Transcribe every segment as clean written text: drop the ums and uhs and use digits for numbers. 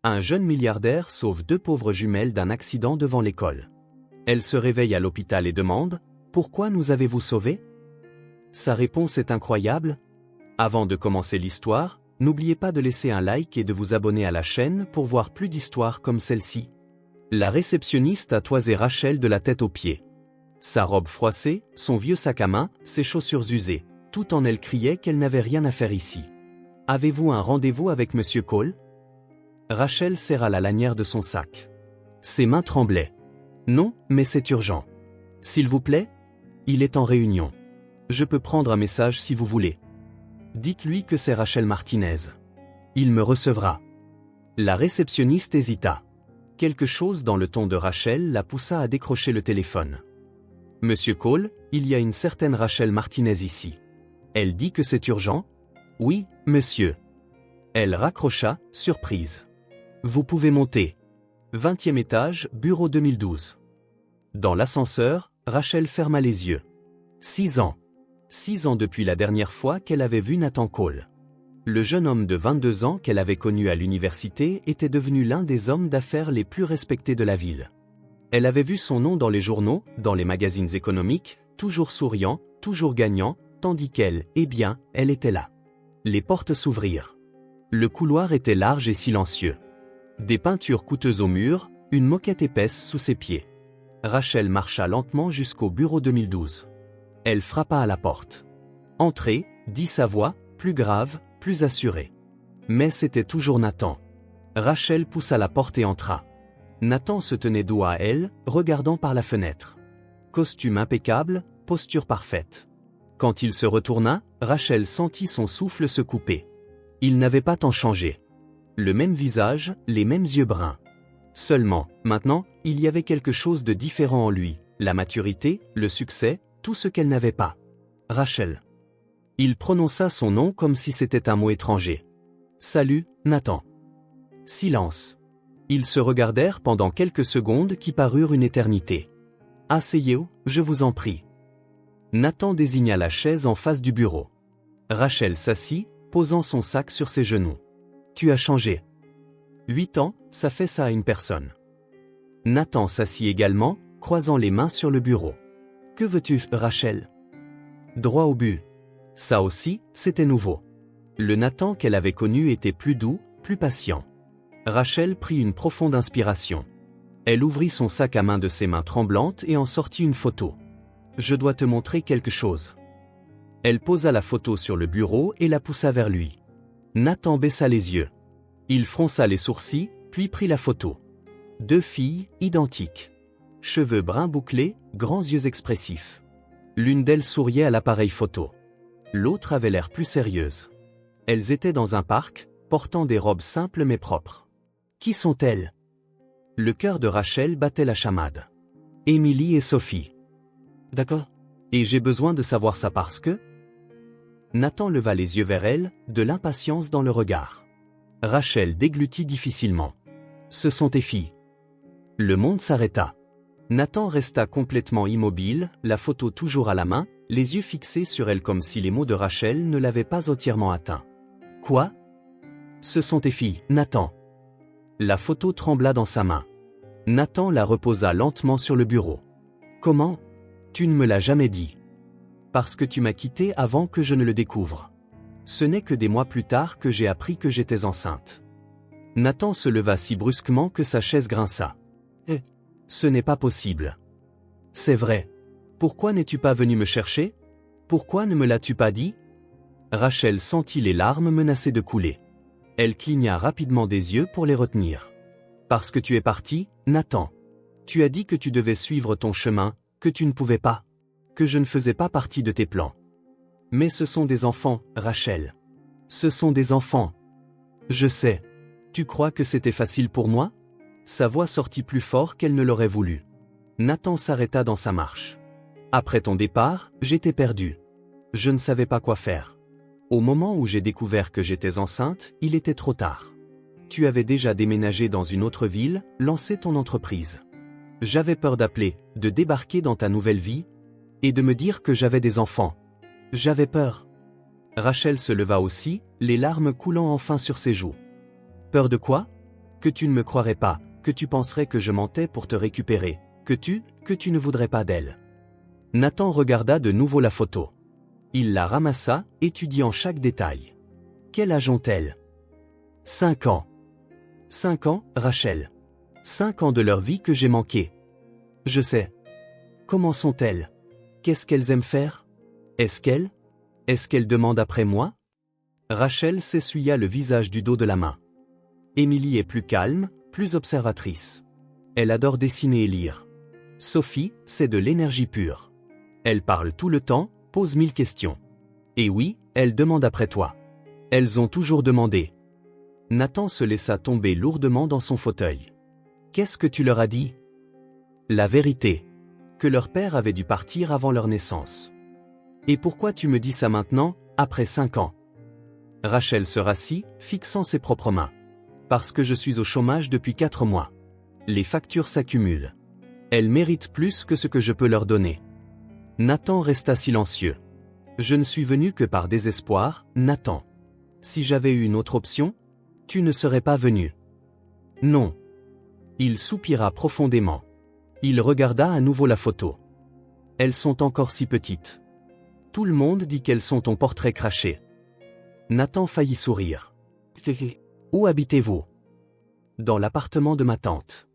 Un jeune milliardaire sauve deux pauvres jumelles d'un accident devant l'école. Elle se réveille à l'hôpital et demande « Pourquoi nous avez-vous sauvés ?» Sa réponse est incroyable. Avant de commencer l'histoire, n'oubliez pas de laisser un like et de vous abonner à la chaîne pour voir plus d'histoires comme celle-ci. La réceptionniste a toisé Rachel de la tête aux pieds. Sa robe froissée, son vieux sac à main, ses chaussures usées, tout en elle criait qu'elle n'avait rien à faire ici. « Avez-vous un rendez-vous avec Monsieur Cole ?» Rachel serra la lanière de son sac. Ses mains tremblaient. « Non, mais c'est urgent. S'il vous plaît ? Il est en réunion. Je peux prendre un message si vous voulez. Dites-lui que c'est Rachel Martinez. Il me recevra. » La réceptionniste hésita. Quelque chose dans le ton de Rachel la poussa à décrocher le téléphone. « Monsieur Cole, il y a une certaine Rachel Martinez ici. Elle dit que c'est urgent ? » « Oui, monsieur. » Elle raccrocha, surprise. « Vous pouvez monter. 20e étage, bureau 2012. » Dans l'ascenseur, Rachel ferma les yeux. 6 ans. 6 ans depuis la dernière fois qu'elle avait vu Nathan Cole. Le jeune homme de 22 ans qu'elle avait connu à l'université était devenu l'un des hommes d'affaires les plus respectés de la ville. Elle avait vu son nom dans les journaux, dans les magazines économiques, toujours souriant, toujours gagnant, tandis qu'elle, eh bien, elle était là. Les portes s'ouvrirent. Le couloir était large et silencieux. Des peintures coûteuses au mur, une moquette épaisse sous ses pieds. Rachel marcha lentement jusqu'au bureau 2012. Elle frappa à la porte. « Entrez », dit sa voix, plus grave, plus assurée. Mais c'était toujours Nathan. Rachel poussa la porte et entra. Nathan se tenait dos à elle, regardant par la fenêtre. Costume impeccable, posture parfaite. Quand il se retourna, Rachel sentit son souffle se couper. Il n'avait pas tant changé. Le même visage, les mêmes yeux bruns. Seulement, maintenant, il y avait quelque chose de différent en lui, la maturité, le succès, tout ce qu'elle n'avait pas. Rachel. Il prononça son nom comme si c'était un mot étranger. « Salut, Nathan. » Silence. Ils se regardèrent pendant quelques secondes qui parurent une éternité. « Asseyez-vous, je vous en prie. » Nathan désigna la chaise en face du bureau. Rachel s'assit, posant son sac sur ses genoux. « Tu as changé. 8 ans, ça fait ça à une personne. » Nathan s'assit également, croisant les mains sur le bureau. « Que veux-tu, Rachel ?» Droit au but. Ça aussi, c'était nouveau. Le Nathan qu'elle avait connu était plus doux, plus patient. Rachel prit une profonde inspiration. Elle ouvrit son sac à main de ses mains tremblantes et en sortit une photo. « Je dois te montrer quelque chose. » Elle posa la photo sur le bureau et la poussa vers lui. Nathan baissa les yeux. Il fronça les sourcils, puis prit la photo. 2 filles, identiques. Cheveux bruns bouclés, grands yeux expressifs. L'une d'elles souriait à l'appareil photo. L'autre avait l'air plus sérieuse. Elles étaient dans un parc, portant des robes simples mais propres. Qui sont-elles ? Le cœur de Rachel battait la chamade. Émilie et Sophie. D'accord. Et j'ai besoin de savoir ça parce que... Nathan leva les yeux vers elle, de l'impatience dans le regard. Rachel déglutit difficilement. Ce sont tes filles. Le monde s'arrêta. Nathan resta complètement immobile, la photo toujours à la main, les yeux fixés sur elle comme si les mots de Rachel ne l'avaient pas entièrement atteint. Quoi ? Ce sont tes filles, Nathan. La photo trembla dans sa main. Nathan la reposa lentement sur le bureau. Comment ? Tu ne me l'as jamais dit. Parce que tu m'as quitté avant que je ne le découvre. Ce n'est que des mois plus tard que j'ai appris que j'étais enceinte. Nathan se leva si brusquement que sa chaise grinça. Ce n'est pas possible. C'est vrai. Pourquoi n'es-tu pas venu me chercher ? Pourquoi ne me l'as-tu pas dit ? Rachel sentit les larmes menacer de couler. Elle cligna rapidement des yeux pour les retenir. Parce que tu es parti, Nathan. Tu as dit que tu devais suivre ton chemin, que tu ne pouvais pas. Que je ne faisais pas partie de tes plans. Mais ce sont des enfants, Rachel. Ce sont des enfants. Je sais. Tu crois que c'était facile pour moi ? Sa voix sortit plus fort qu'elle ne l'aurait voulu. Nathan s'arrêta dans sa marche. Après ton départ, j'étais perdu. Je ne savais pas quoi faire. Au moment où j'ai découvert que j'étais enceinte, il était trop tard. Tu avais déjà déménagé dans une autre ville, lancé ton entreprise. J'avais peur d'appeler, de débarquer dans ta nouvelle vie, et de me dire que j'avais des enfants. J'avais peur. Rachel se leva aussi, les larmes coulant enfin sur ses joues. Peur de quoi ? que tu ne me croirais pas, que tu penserais que je mentais pour te récupérer, que tu ne voudrais pas d'elle. Nathan regarda de nouveau la photo. Il la ramassa, étudiant chaque détail. Quel âge ont-elles? 5 ans. 5 ans, Rachel. 5 ans de leur vie que j'ai manqué. Je sais. Comment sont-elles? Qu'est-ce qu'elles aiment faire? Est-ce qu'elles demandent après moi? Rachel s'essuya le visage du dos de la main. Émilie est plus calme, plus observatrice. Elle adore dessiner et lire. Sophie, c'est de l'énergie pure. Elle parle tout le temps, pose 1000 questions. Et oui, elle demande après toi. Elles ont toujours demandé. Nathan se laissa tomber lourdement dans son fauteuil. Qu'est-ce que tu leur as dit? La vérité. Que leur père avait dû partir avant leur naissance. Et pourquoi tu me dis ça maintenant, après 5 ans? Rachel se rassit, fixant ses propres mains. Parce que je suis au chômage depuis 4 mois. Les factures s'accumulent. Elles méritent plus que ce que je peux leur donner. Nathan resta silencieux. Je ne suis venu que par désespoir, Nathan. Si j'avais eu une autre option, tu ne serais pas venu. Non. Il soupira profondément. Il regarda à nouveau la photo. Elles sont encore si petites. Tout le monde dit qu'elles sont ton portrait craché. Nathan faillit sourire. Où habitez-vous? Dans l'appartement de ma tante.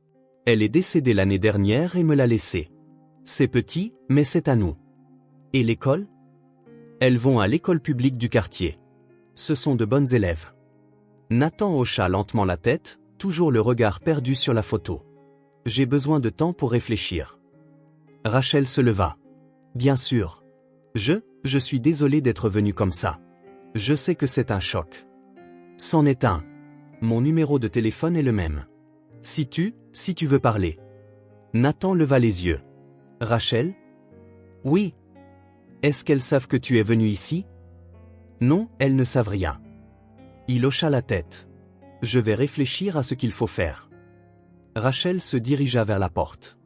Elle est décédée l'année dernière et me l'a laissé. C'est petit, mais c'est à nous. Et l'école? Elles vont à l'école publique du quartier. Ce sont de bonnes élèves. Nathan hocha lentement la tête, toujours le regard perdu sur la photo. J'ai besoin de temps pour réfléchir. Rachel se leva. Bien sûr. Je suis désolé d'être venu comme ça. Je sais que c'est un choc. C'en est un. Mon numéro de téléphone est le même. Si tu veux parler. Nathan leva les yeux. Rachel? Oui. Est-ce qu'elles savent que tu es venu ici? Non, elles ne savent rien. Il hocha la tête. Je vais réfléchir à ce qu'il faut faire. Rachel se dirigea vers la porte.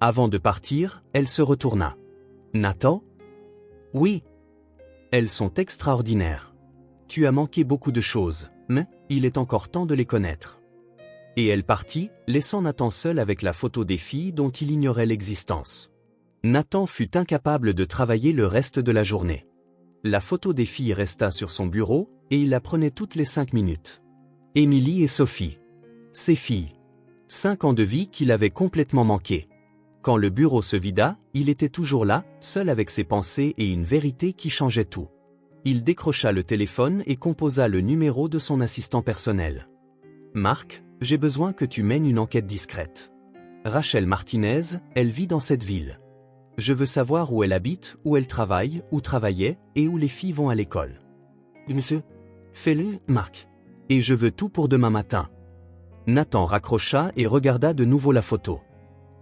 Avant de partir, elle se retourna. Nathan? Oui. Elles sont extraordinaires. Tu as manqué beaucoup de choses, mais il est encore temps de les connaître. Et elle partit, laissant Nathan seul avec la photo des filles dont il ignorait l'existence. Nathan fut incapable de travailler le reste de la journée. La photo des filles resta sur son bureau, et il la prenait toutes les 5 minutes. Émilie et Sophie. Ses filles. 5 ans de vie qu'il avait complètement manqué. Quand le bureau se vida, il était toujours là, seul avec ses pensées et une vérité qui changeait tout. Il décrocha le téléphone et composa le numéro de son assistant personnel. Marc, j'ai besoin que tu mènes une enquête discrète. Rachel Martinez, elle vit dans cette ville. Je veux savoir où elle habite, où elle travaille, où travaillait, et où les filles vont à l'école. Monsieur? Fais-le, Marc. Et je veux tout pour demain matin. Nathan raccrocha et regarda de nouveau la photo.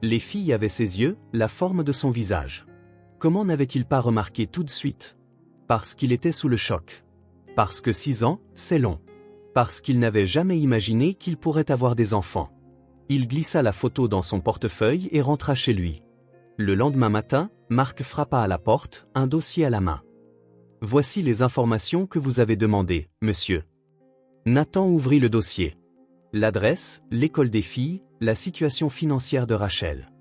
Les filles avaient ses yeux, la forme de son visage. Comment n'avait-il pas remarqué tout de suite? Parce qu'il était sous le choc. Parce que 6 ans, c'est long. Parce qu'il n'avait jamais imaginé qu'il pourrait avoir des enfants. Il glissa la photo dans son portefeuille et rentra chez lui. Le lendemain matin, Marc frappa à la porte, un dossier à la main. « Voici les informations que vous avez demandées, monsieur. » Nathan ouvrit le dossier. L'adresse, l'école des filles, la situation financière de Rachel.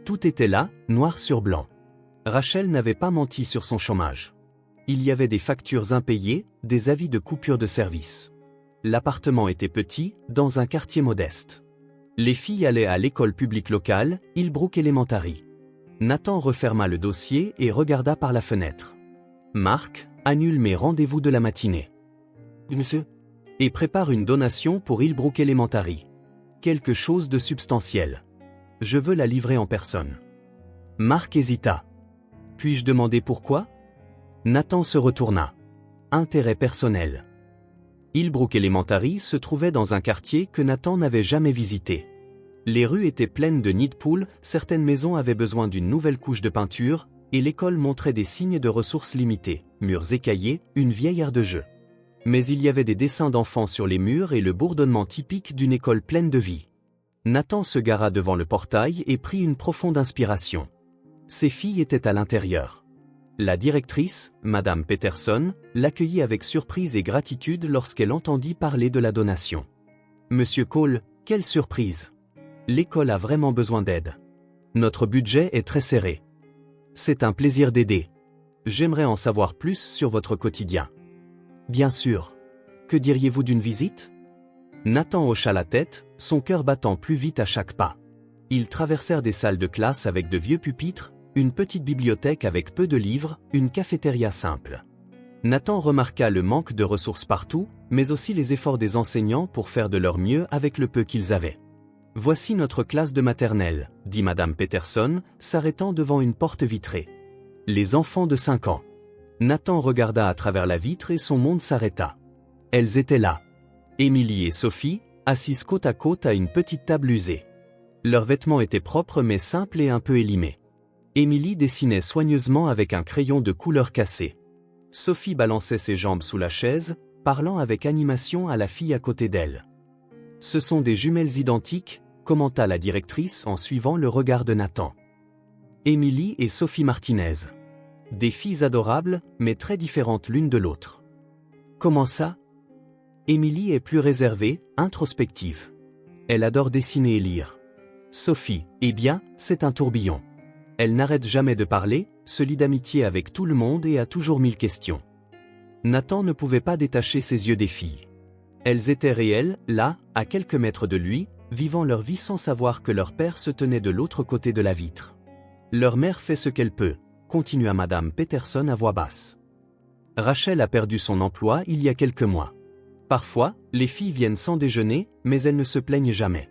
Tout était là, noir sur blanc. Rachel n'avait pas menti sur son chômage. Il y avait des factures impayées, des avis de coupure de service. L'appartement était petit, dans un quartier modeste. Les filles allaient à l'école publique locale, Hillbrook Elementary. Nathan referma le dossier et regarda par la fenêtre. Marc, annule mes rendez-vous de la matinée. Monsieur? Et prépare une donation pour Hillbrook Elementary. Quelque chose de substantiel. Je veux la livrer en personne. Marc hésita. Puis-je demander pourquoi? Nathan se retourna. Intérêt personnel. Hillbrook Elementary se trouvait dans un quartier que Nathan n'avait jamais visité. Les rues étaient pleines de nids de poules, certaines maisons avaient besoin d'une nouvelle couche de peinture, et l'école montrait des signes de ressources limitées, murs écaillés, une vieille aire de jeu. Mais il y avait des dessins d'enfants sur les murs et le bourdonnement typique d'une école pleine de vie. Nathan se gara devant le portail et prit une profonde inspiration. Ses filles étaient à l'intérieur. La directrice, Madame Peterson, l'accueillit avec surprise et gratitude lorsqu'elle entendit parler de la donation. Monsieur Cole, Quelle surprise! L'école a vraiment besoin d'aide. Notre budget est très serré. C'est un plaisir d'aider. J'aimerais en savoir plus sur votre quotidien. Bien sûr. Que diriez-vous d'une visite? Nathan hocha la tête, son cœur battant plus vite à chaque pas. Ils traversèrent des salles de classe avec de vieux pupitres, une petite bibliothèque avec peu de livres, une cafétéria simple. Nathan remarqua le manque de ressources partout, mais aussi les efforts des enseignants pour faire de leur mieux avec le peu qu'ils avaient. « Voici notre classe de maternelle », dit Madame Peterson, s'arrêtant devant une porte vitrée. Les enfants de 5 ans. Nathan regarda à travers la vitre et son monde s'arrêta. Elles étaient là. Émilie et Sophie, assises côte à côte à une petite table usée. Leurs vêtements étaient propres mais simples et un peu élimés. Émilie dessinait soigneusement avec un crayon de couleur cassée. Sophie balançait ses jambes sous la chaise, parlant avec animation à la fille à côté d'elle. « Ce sont des jumelles identiques », commenta la directrice en suivant le regard de Nathan. Émilie et Sophie Martinez. Des filles adorables, mais très différentes l'une de l'autre. Comment ça? Émilie est plus réservée, introspective. Elle adore dessiner et lire. Sophie, eh bien, c'est un tourbillon. Elle n'arrête jamais de parler, se lie d'amitié avec tout le monde et a toujours 1000 questions. Nathan ne pouvait pas détacher ses yeux des filles. Elles étaient réelles, là, à quelques mètres de lui, vivant leur vie sans savoir que leur père se tenait de l'autre côté de la vitre. Leur mère fait ce qu'elle peut, continua Madame Peterson à voix basse. Rachel a perdu son emploi il y a quelques mois. Parfois, les filles viennent sans déjeuner, mais elles ne se plaignent jamais.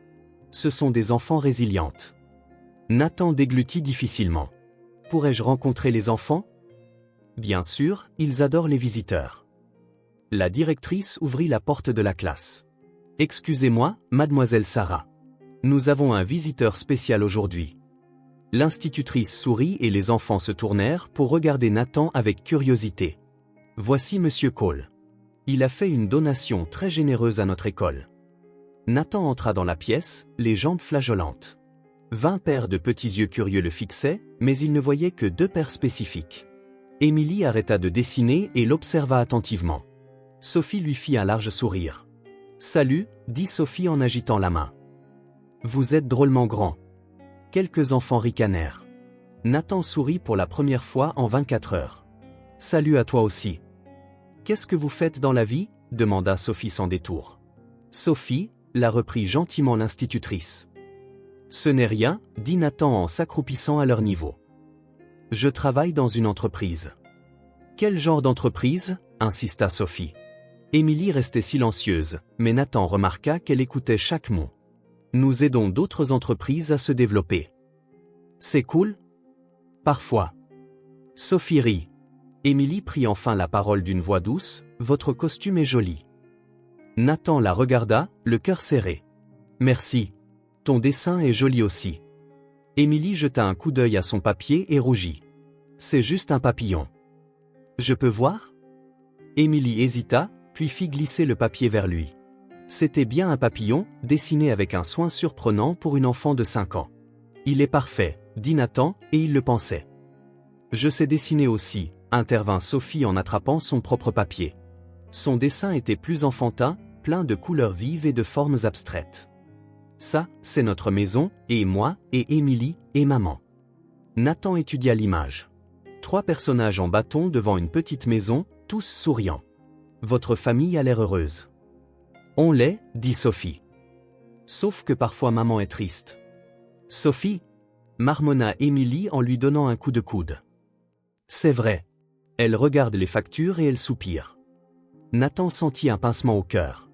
Ce sont des enfants résilientes. Nathan déglutit difficilement. Pourrais-je rencontrer les enfants? Bien sûr, ils adorent les visiteurs. La directrice ouvrit la porte de la classe. Excusez-moi, mademoiselle Sarah. Nous avons un visiteur spécial aujourd'hui. L'institutrice sourit et les enfants se tournèrent pour regarder Nathan avec curiosité. Voici Monsieur Cole. Il a fait une donation très généreuse à notre école. Nathan entra dans la pièce, les jambes flageolantes. 20 paires de petits yeux curieux le fixaient, mais il ne voyait que 2 paires spécifiques. Émilie arrêta de dessiner et l'observa attentivement. Sophie lui fit un large sourire. « Salut », dit Sophie en agitant la main. « Vous êtes drôlement grand. » Quelques enfants ricanèrent. Nathan sourit pour la première fois en 24 heures. « Salut à toi aussi. »« Qu'est-ce que vous faites dans la vie ?» demanda Sophie sans détour. Sophie, la reprit gentiment l'institutrice. « Ce n'est rien, » dit Nathan en s'accroupissant à leur niveau. « Je travaille dans une entreprise. »« Quel genre d'entreprise ?» insista Sophie. Émilie restait silencieuse, mais Nathan remarqua qu'elle écoutait chaque mot. « Nous aidons d'autres entreprises à se développer. »« C'est cool ?» « Parfois. » Sophie rit. Émilie prit enfin la parole d'une voix douce, « Votre costume est joli. » Nathan la regarda, le cœur serré. « Merci. Ton dessin est joli aussi. » Émilie jeta un coup d'œil à son papier et rougit. « C'est juste un papillon. »« Je peux voir ?» Émilie hésita, puis fit glisser le papier vers lui. C'était bien un papillon, dessiné avec un soin surprenant pour une enfant de 5 ans. « Il est parfait, » dit Nathan, et il le pensait. « Je sais dessiner aussi, » intervint Sophie en attrapant son propre papier. Son dessin était plus enfantin, plein de couleurs vives et de formes abstraites. « Ça, c'est notre maison, et moi, et Émilie, et maman. » Nathan étudia l'image. 3 personnages en bâton devant une petite maison, tous souriants. « Votre famille a l'air heureuse. »« On l'est, » dit Sophie. « Sauf que parfois maman est triste. »« Sophie » marmonna Émilie en lui donnant un coup de coude. « C'est vrai. » Elle regarde les factures et elle soupire. Nathan sentit un pincement au cœur.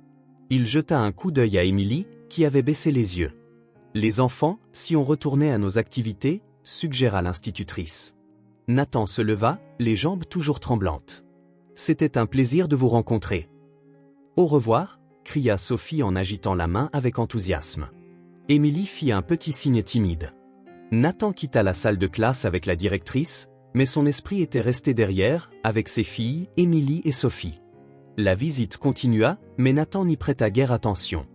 Il jeta un coup d'œil à Émilie, qui avait baissé les yeux. « Les enfants, si on retournait à nos activités » suggéra l'institutrice. Nathan se leva, les jambes toujours tremblantes. « C'était un plaisir de vous rencontrer. »« Au revoir » cria Sophie en agitant la main avec enthousiasme. Émilie fit un petit signe timide. Nathan quitta la salle de classe avec la directrice, mais son esprit était resté derrière, avec ses filles, Émilie et Sophie. La visite continua, mais Nathan n'y prêta guère attention.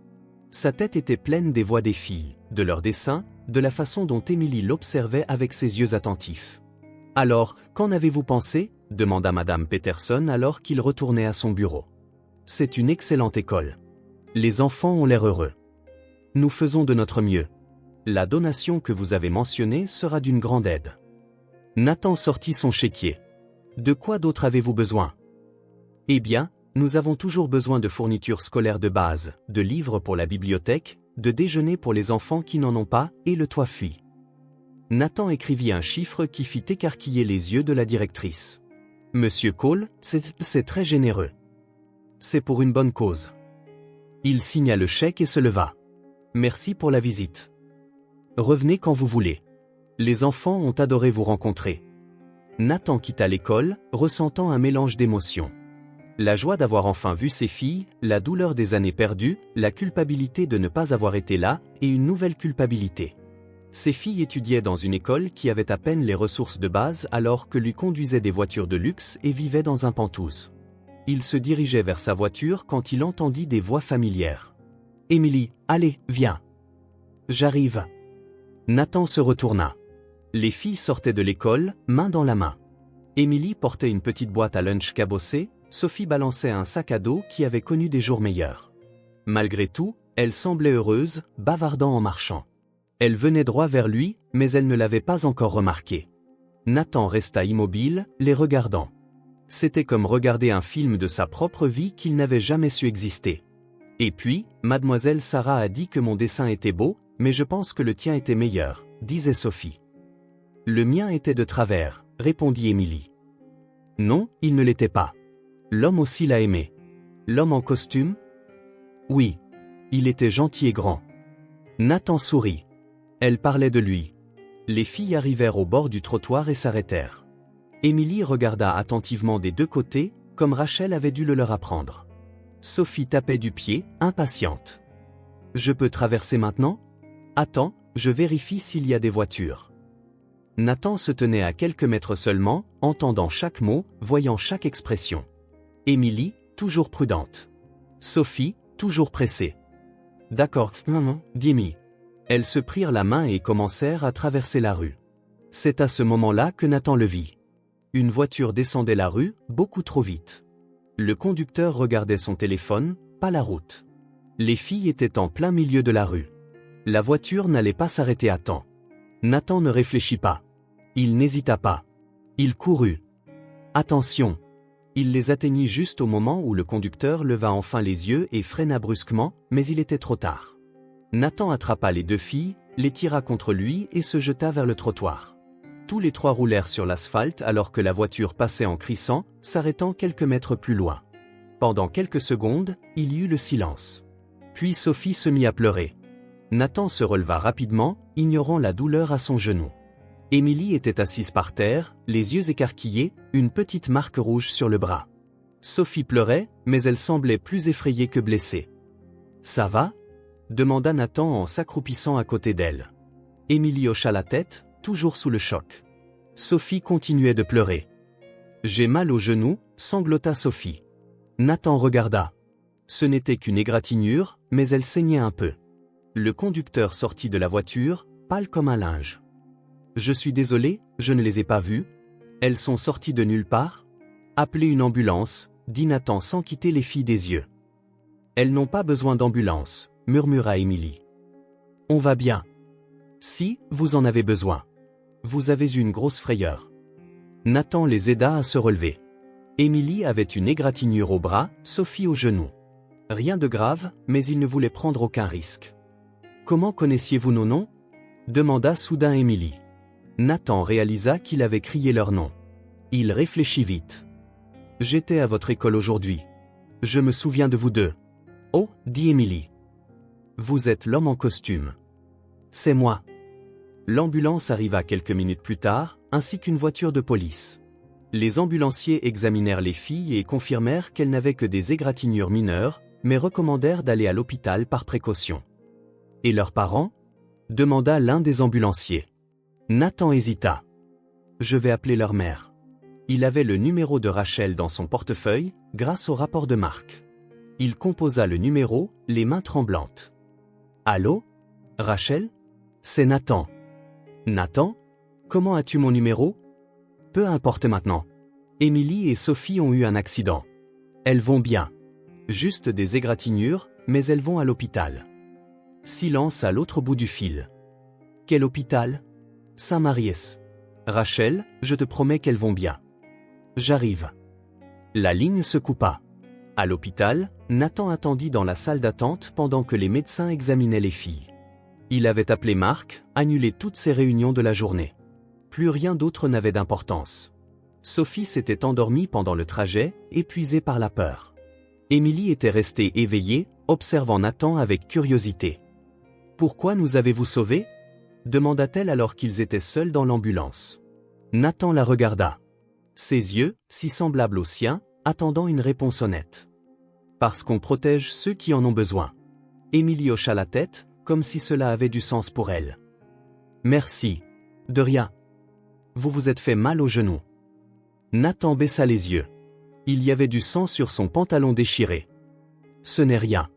Sa tête était pleine des voix des filles, de leurs dessins, de la façon dont Émilie l'observait avec ses yeux attentifs. « Alors, qu'en avez-vous pensé ?» demanda Madame Peterson alors qu'il retournait à son bureau. « C'est une excellente école. Les enfants ont l'air heureux. » Nous faisons de notre mieux. La donation que vous avez mentionnée sera d'une grande aide. Nathan sortit son chéquier. De quoi d'autre avez-vous besoin? Eh bien, nous avons toujours besoin de fournitures scolaires de base, de livres pour la bibliothèque, de déjeuner pour les enfants qui n'en ont pas, et le toit fuit. Nathan écrivit un chiffre qui fit écarquiller les yeux de la directrice. Monsieur Cole, c'est très généreux. C'est pour une bonne cause. Il signa le chèque et se leva. Merci pour la visite. Revenez quand vous voulez. Les enfants ont adoré vous rencontrer. Nathan quitta l'école, ressentant un mélange d'émotions. La joie d'avoir enfin vu ses filles, la douleur des années perdues, la culpabilité de ne pas avoir été là, et une nouvelle culpabilité. Ses filles étudiaient dans une école qui avait à peine les ressources de base alors que lui conduisait des voitures de luxe et vivait dans un penthouse. Il se dirigeait vers sa voiture quand il entendit des voix familières. « Émilie, allez, viens. »« J'arrive. » Nathan se retourna. Les filles sortaient de l'école, main dans la main. Émilie portait une petite boîte à lunch cabossée, Sophie balançait un sac à dos qui avait connu des jours meilleurs. Malgré tout, elle semblait heureuse, bavardant en marchant. Elle venait droit vers lui, mais elle ne l'avait pas encore remarqué. Nathan resta immobile, les regardant. C'était comme regarder un film de sa propre vie qu'il n'avait jamais su exister. Et puis, Mademoiselle Sarah a dit que mon dessin était beau, mais je pense que le tien était meilleur, disait Sophie. Le mien était de travers, répondit Émilie. Non, il ne l'était pas. L'homme aussi l'a aimé. L'homme en costume? Oui. Il était gentil et grand. Nathan sourit. Elle parlait de lui. Les filles arrivèrent au bord du trottoir et s'arrêtèrent. Émilie regarda attentivement des deux côtés, comme Rachel avait dû le leur apprendre. Sophie tapait du pied, impatiente. « Je peux traverser maintenant? Attends, je vérifie s'il y a des voitures. » Nathan se tenait à quelques mètres seulement, entendant chaque mot, voyant chaque expression. Émilie, toujours prudente. Sophie, toujours pressée. « D'accord, maman, dit Amy. » Elles se prirent la main et commencèrent à traverser la rue. C'est à ce moment-là que Nathan le vit. Une voiture descendait la rue, beaucoup trop vite. Le conducteur regardait son téléphone, pas la route. Les filles étaient en plein milieu de la rue. La voiture n'allait pas s'arrêter à temps. Nathan ne réfléchit pas. Il n'hésita pas. Il courut. Attention! Il les atteignit juste au moment où le conducteur leva enfin les yeux et freina brusquement, mais il était trop tard. Nathan attrapa les deux filles, les tira contre lui et se jeta vers le trottoir. Tous les trois roulèrent sur l'asphalte alors que la voiture passait en crissant, s'arrêtant quelques mètres plus loin. Pendant quelques secondes, il y eut le silence. Puis Sophie se mit à pleurer. Nathan se releva rapidement, ignorant la douleur à son genou. Émilie était assise par terre, les yeux écarquillés, une petite marque rouge sur le bras. Sophie pleurait, mais elle semblait plus effrayée que blessée. « Ça va ?» demanda Nathan en s'accroupissant à côté d'elle. Émilie hocha la tête, toujours sous le choc. Sophie continuait de pleurer. « J'ai mal au genou » sanglota Sophie. Nathan regarda. Ce n'était qu'une égratignure, mais elle saignait un peu. Le conducteur sortit de la voiture, pâle comme un linge. « Je suis désolé, je ne les ai pas vues. Elles sont sorties de nulle part. Appelez une ambulance, dit Nathan sans quitter les filles des yeux. Elles n'ont pas besoin d'ambulance, murmura Émilie. On va bien. Si, vous en avez besoin. Vous avez eu une grosse frayeur. Nathan les aida à se relever. Émilie avait une égratignure au bras, Sophie au genou. Rien de grave, mais il ne voulait prendre aucun risque. Comment connaissiez-vous nos noms? Demanda soudain Émilie. Nathan réalisa qu'il avait crié leur nom. Il réfléchit vite. J'étais à votre école aujourd'hui. Je me souviens de vous deux. Oh, dit Émilie. Vous êtes l'homme en costume. C'est moi. L'ambulance arriva quelques minutes plus tard, ainsi qu'une voiture de police. Les ambulanciers examinèrent les filles et confirmèrent qu'elles n'avaient que des égratignures mineures, mais recommandèrent d'aller à l'hôpital par précaution. Et leurs parents? Demanda l'un des ambulanciers. Nathan hésita. Je vais appeler leur mère. Il avait le numéro de Rachel dans son portefeuille, grâce au rapport de Marc. Il composa le numéro, les mains tremblantes. Allô? Rachel? C'est Nathan. Nathan? Comment as-tu mon numéro? Peu importe maintenant. Émilie et Sophie ont eu un accident. Elles vont bien. Juste des égratignures, mais elles vont à l'hôpital. Silence à l'autre bout du fil. Quel hôpital? Saint-Mariès. Rachel, je te promets qu'elles vont bien. J'arrive. La ligne se coupa. À l'hôpital, Nathan attendit dans la salle d'attente pendant que les médecins examinaient les filles. Il avait appelé Marc, annulé toutes ses réunions de la journée. Plus rien d'autre n'avait d'importance. Sophie s'était endormie pendant le trajet, épuisée par la peur. Émilie était restée éveillée, observant Nathan avec curiosité. « Pourquoi nous avez-vous sauvés ?» demanda-t-elle alors qu'ils étaient seuls dans l'ambulance. Nathan la regarda. Ses yeux, si semblables aux siens, attendant une réponse honnête. « Parce qu'on protège ceux qui en ont besoin. » Émilie hocha la tête, comme si cela avait du sens pour elle. « Merci. De rien. Vous vous êtes fait mal au genou. » Nathan baissa les yeux. Il y avait du sang sur son pantalon déchiré. « Ce n'est rien.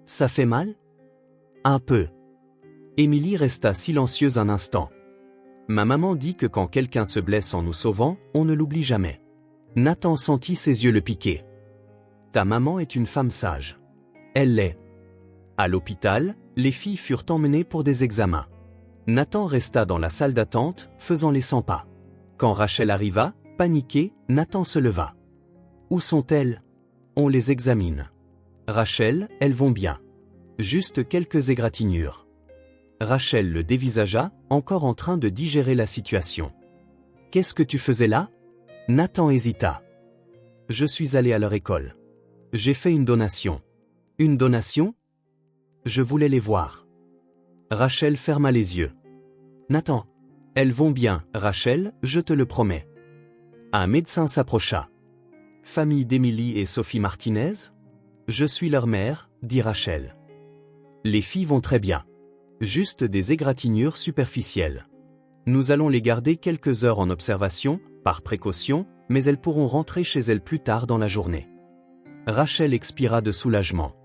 Ça fait mal ?» Un peu. Émilie resta silencieuse un instant. Ma maman dit que quand quelqu'un se blesse en nous sauvant, on ne l'oublie jamais. Nathan sentit ses yeux le piquer. Ta maman est une femme sage. Elle l'est. À l'hôpital, les filles furent emmenées pour des examens. Nathan resta dans la salle d'attente, faisant les 100 pas. Quand Rachel arriva, paniquée, Nathan se leva. Où sont-elles? On les examine. Rachel, elles vont bien. Juste quelques égratignures. Rachel le dévisagea, encore en train de digérer la situation. Qu'est-ce que tu faisais là? Nathan hésita. Je suis allé à leur école. J'ai fait une donation. Une donation? Je voulais les voir. Rachel ferma les yeux. Nathan. Elles vont bien, Rachel, je te le promets. Un médecin s'approcha. Famille d'Émilie et Sophie Martinez? Je suis leur mère, dit Rachel. Les filles vont très bien. Juste des égratignures superficielles. Nous allons les garder quelques heures en observation, par précaution, mais elles pourront rentrer chez elles plus tard dans la journée. Rachel expira de soulagement.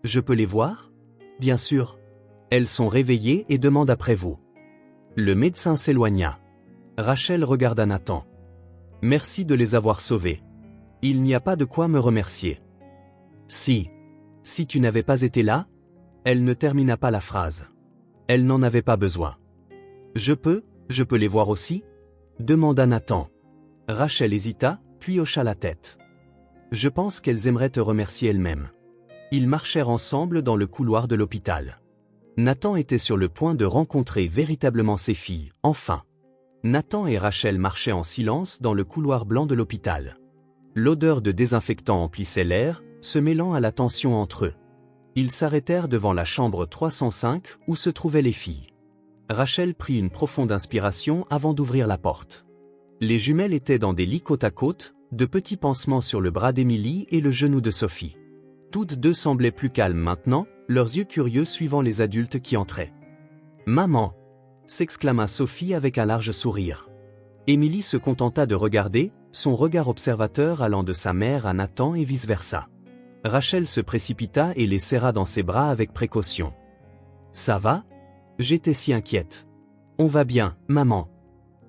Je peux les voir? Bien sûr. Elles sont réveillées et demandent après vous. Le médecin s'éloigna. Rachel regarda Nathan. Merci de les avoir sauvées. Il n'y a pas de quoi me remercier. Si tu n'avais pas été là? Elle ne termina pas la phrase. Elle n'en avait pas besoin. Je peux les voir aussi? Demanda Nathan. Rachel hésita, puis hocha la tête. Je pense qu'elles aimeraient te remercier elles-mêmes. Ils marchèrent ensemble dans le couloir de l'hôpital. Nathan était sur le point de rencontrer véritablement ses filles, enfin. Nathan et Rachel marchaient en silence dans le couloir blanc de l'hôpital. L'odeur de désinfectant emplissait l'air, se mêlant à la tension entre eux. Ils s'arrêtèrent devant la chambre 305 où se trouvaient les filles. Rachel prit une profonde inspiration avant d'ouvrir la porte. Les jumelles étaient dans des lits côte à côte, de petits pansements sur le bras d'Émilie et le genou de Sophie. Toutes deux semblaient plus calmes maintenant, leurs yeux curieux suivant les adultes qui entraient. « Maman !» s'exclama Sophie avec un large sourire. Émilie se contenta de regarder, son regard observateur allant de sa mère à Nathan et vice-versa. Rachel se précipita et les serra dans ses bras avec précaution. « Ça va? J'étais si inquiète. »« On va bien, maman. »«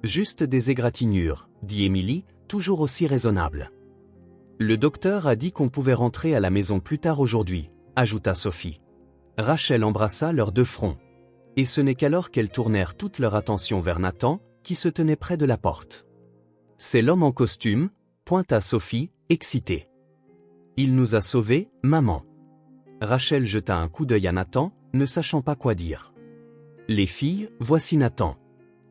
Juste des égratignures, » dit Émilie, toujours aussi raisonnable. « Le docteur a dit qu'on pouvait rentrer à la maison plus tard aujourd'hui, » ajouta Sophie. Rachel embrassa leurs deux fronts. Et ce n'est qu'alors qu'elles tournèrent toute leur attention vers Nathan, qui se tenait près de la porte. « C'est l'homme en costume » pointa Sophie, excitée. « Il nous a sauvés, maman. » Rachel jeta un coup d'œil à Nathan, ne sachant pas quoi dire. « Les filles, voici Nathan. »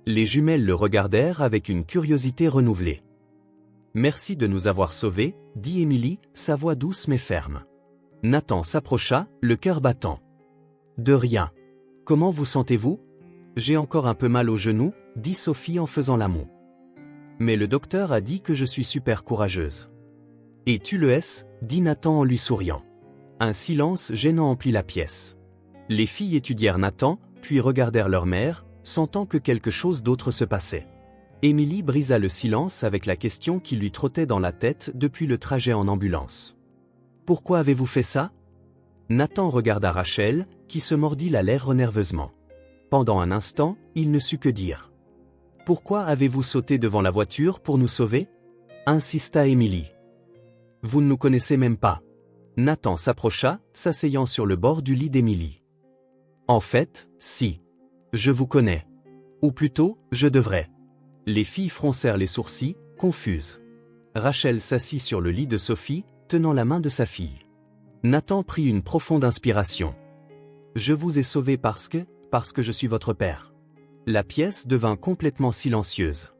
Les jumelles le regardèrent avec une curiosité renouvelée. « Merci de nous avoir sauvés, » dit Émilie, sa voix douce mais ferme. Nathan s'approcha, le cœur battant. « De rien. Comment vous sentez-vous? »« J'ai encore un peu mal au genou, » dit Sophie en faisant la moue. « Mais le docteur a dit que je suis super courageuse. »« Et tu le es » dit Nathan en lui souriant. Un silence gênant emplit la pièce. Les filles étudièrent Nathan, puis regardèrent leur mère, sentant que quelque chose d'autre se passait. Émilie brisa le silence avec la question qui lui trottait dans la tête depuis le trajet en ambulance. « Pourquoi avez-vous fait ça ?» Nathan regarda Rachel, qui se mordit la lèvre nerveusement. Pendant un instant, il ne sut que dire. « Pourquoi avez-vous sauté devant la voiture pour nous sauver ?» insista Émilie. « Vous ne nous connaissez même pas. » Nathan s'approcha, s'asseyant sur le bord du lit d'Émilie. « En fait, si. Je vous connais. Ou plutôt, je devrais. Les filles froncèrent les sourcils, confuses. Rachel s'assit sur le lit de Sophie, tenant la main de sa fille. Nathan prit une profonde inspiration. Je vous ai sauvé parce que je suis votre père. La pièce devint complètement silencieuse.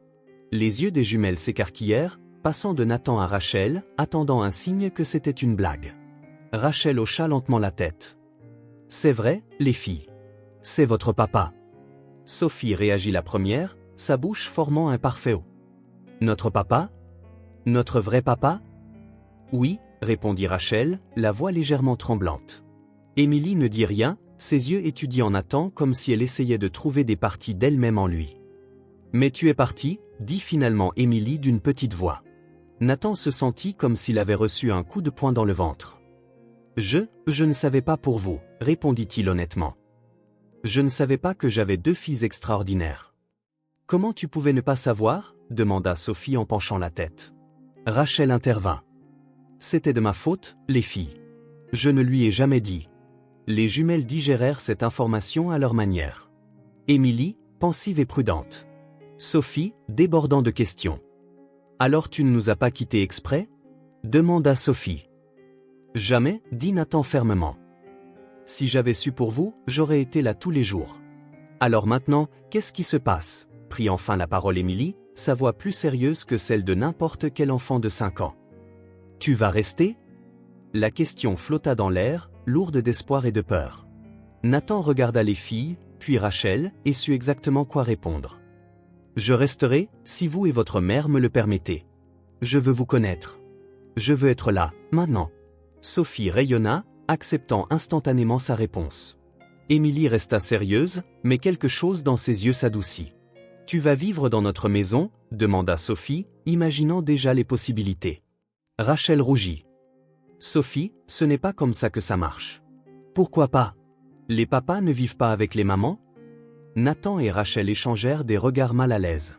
Les yeux des jumelles s'écarquillèrent, passant de Nathan à Rachel, attendant un signe que c'était une blague. Rachel hocha lentement la tête. C'est vrai, les filles. C'est votre papa. Sophie réagit la première, sa bouche formant un parfait O. Notre papa? Notre vrai papa? Oui, répondit Rachel, la voix légèrement tremblante. Émilie ne dit rien, ses yeux étudiant Nathan comme si elle essayait de trouver des parties d'elle-même en lui. Mais tu es parti, dit finalement Émilie d'une petite voix. Nathan se sentit comme s'il avait reçu un coup de poing dans le ventre. Je ne savais pas pour vous, répondit-il honnêtement. Je ne savais pas que j'avais 2 filles extraordinaires. Comment tu pouvais ne pas savoir? Demanda Sophie en penchant la tête. Rachel intervint. C'était de ma faute, les filles. Je ne lui ai jamais dit. Les jumelles digérèrent cette information à leur manière. Émilie, pensive et prudente. Sophie, débordant de questions. Alors tu ne nous as pas quittés exprès? Demanda Sophie. Jamais, dit Nathan fermement. Si j'avais su pour vous, j'aurais été là tous les jours. Alors maintenant, qu'est-ce qui se passe? Prit enfin la parole Émilie, sa voix plus sérieuse que celle de n'importe quel enfant de 5 ans. Tu vas rester? La question flotta dans l'air, lourde d'espoir et de peur. Nathan regarda les filles, puis Rachel, et sut exactement quoi répondre. Je resterai, si vous et votre mère me le permettez. Je veux vous connaître. Je veux être là, maintenant. Sophie rayonna, acceptant instantanément sa réponse. Émilie resta sérieuse, mais quelque chose dans ses yeux s'adoucit. Tu vas vivre dans notre maison? Demanda Sophie, imaginant déjà les possibilités. Rachel rougit. Sophie, ce n'est pas comme ça que ça marche. Pourquoi pas? Les papas ne vivent pas avec les mamans? Nathan et Rachel échangèrent des regards mal à l'aise.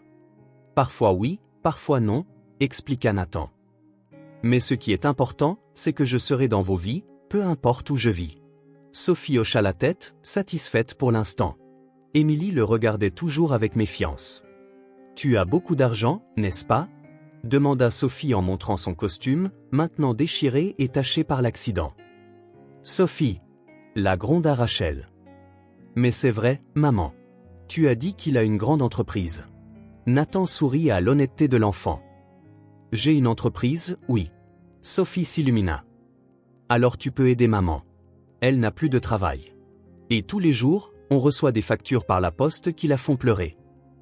Parfois oui, parfois non, expliqua Nathan. Mais ce qui est important, c'est que je serai dans vos vies, peu importe où je vis. Sophie hocha la tête, satisfaite pour l'instant. Émilie le regardait toujours avec méfiance. Tu as beaucoup d'argent, n'est-ce pas? Demanda Sophie en montrant son costume, maintenant déchiré et taché par l'accident. Sophie, la gronda Rachel. Mais c'est vrai, maman. Tu as dit qu'il a une grande entreprise. Nathan sourit à l'honnêteté de l'enfant. J'ai une entreprise, oui. Sophie s'illumina. Alors tu peux aider maman. Elle n'a plus de travail. Et tous les jours, on reçoit des factures par la poste qui la font pleurer.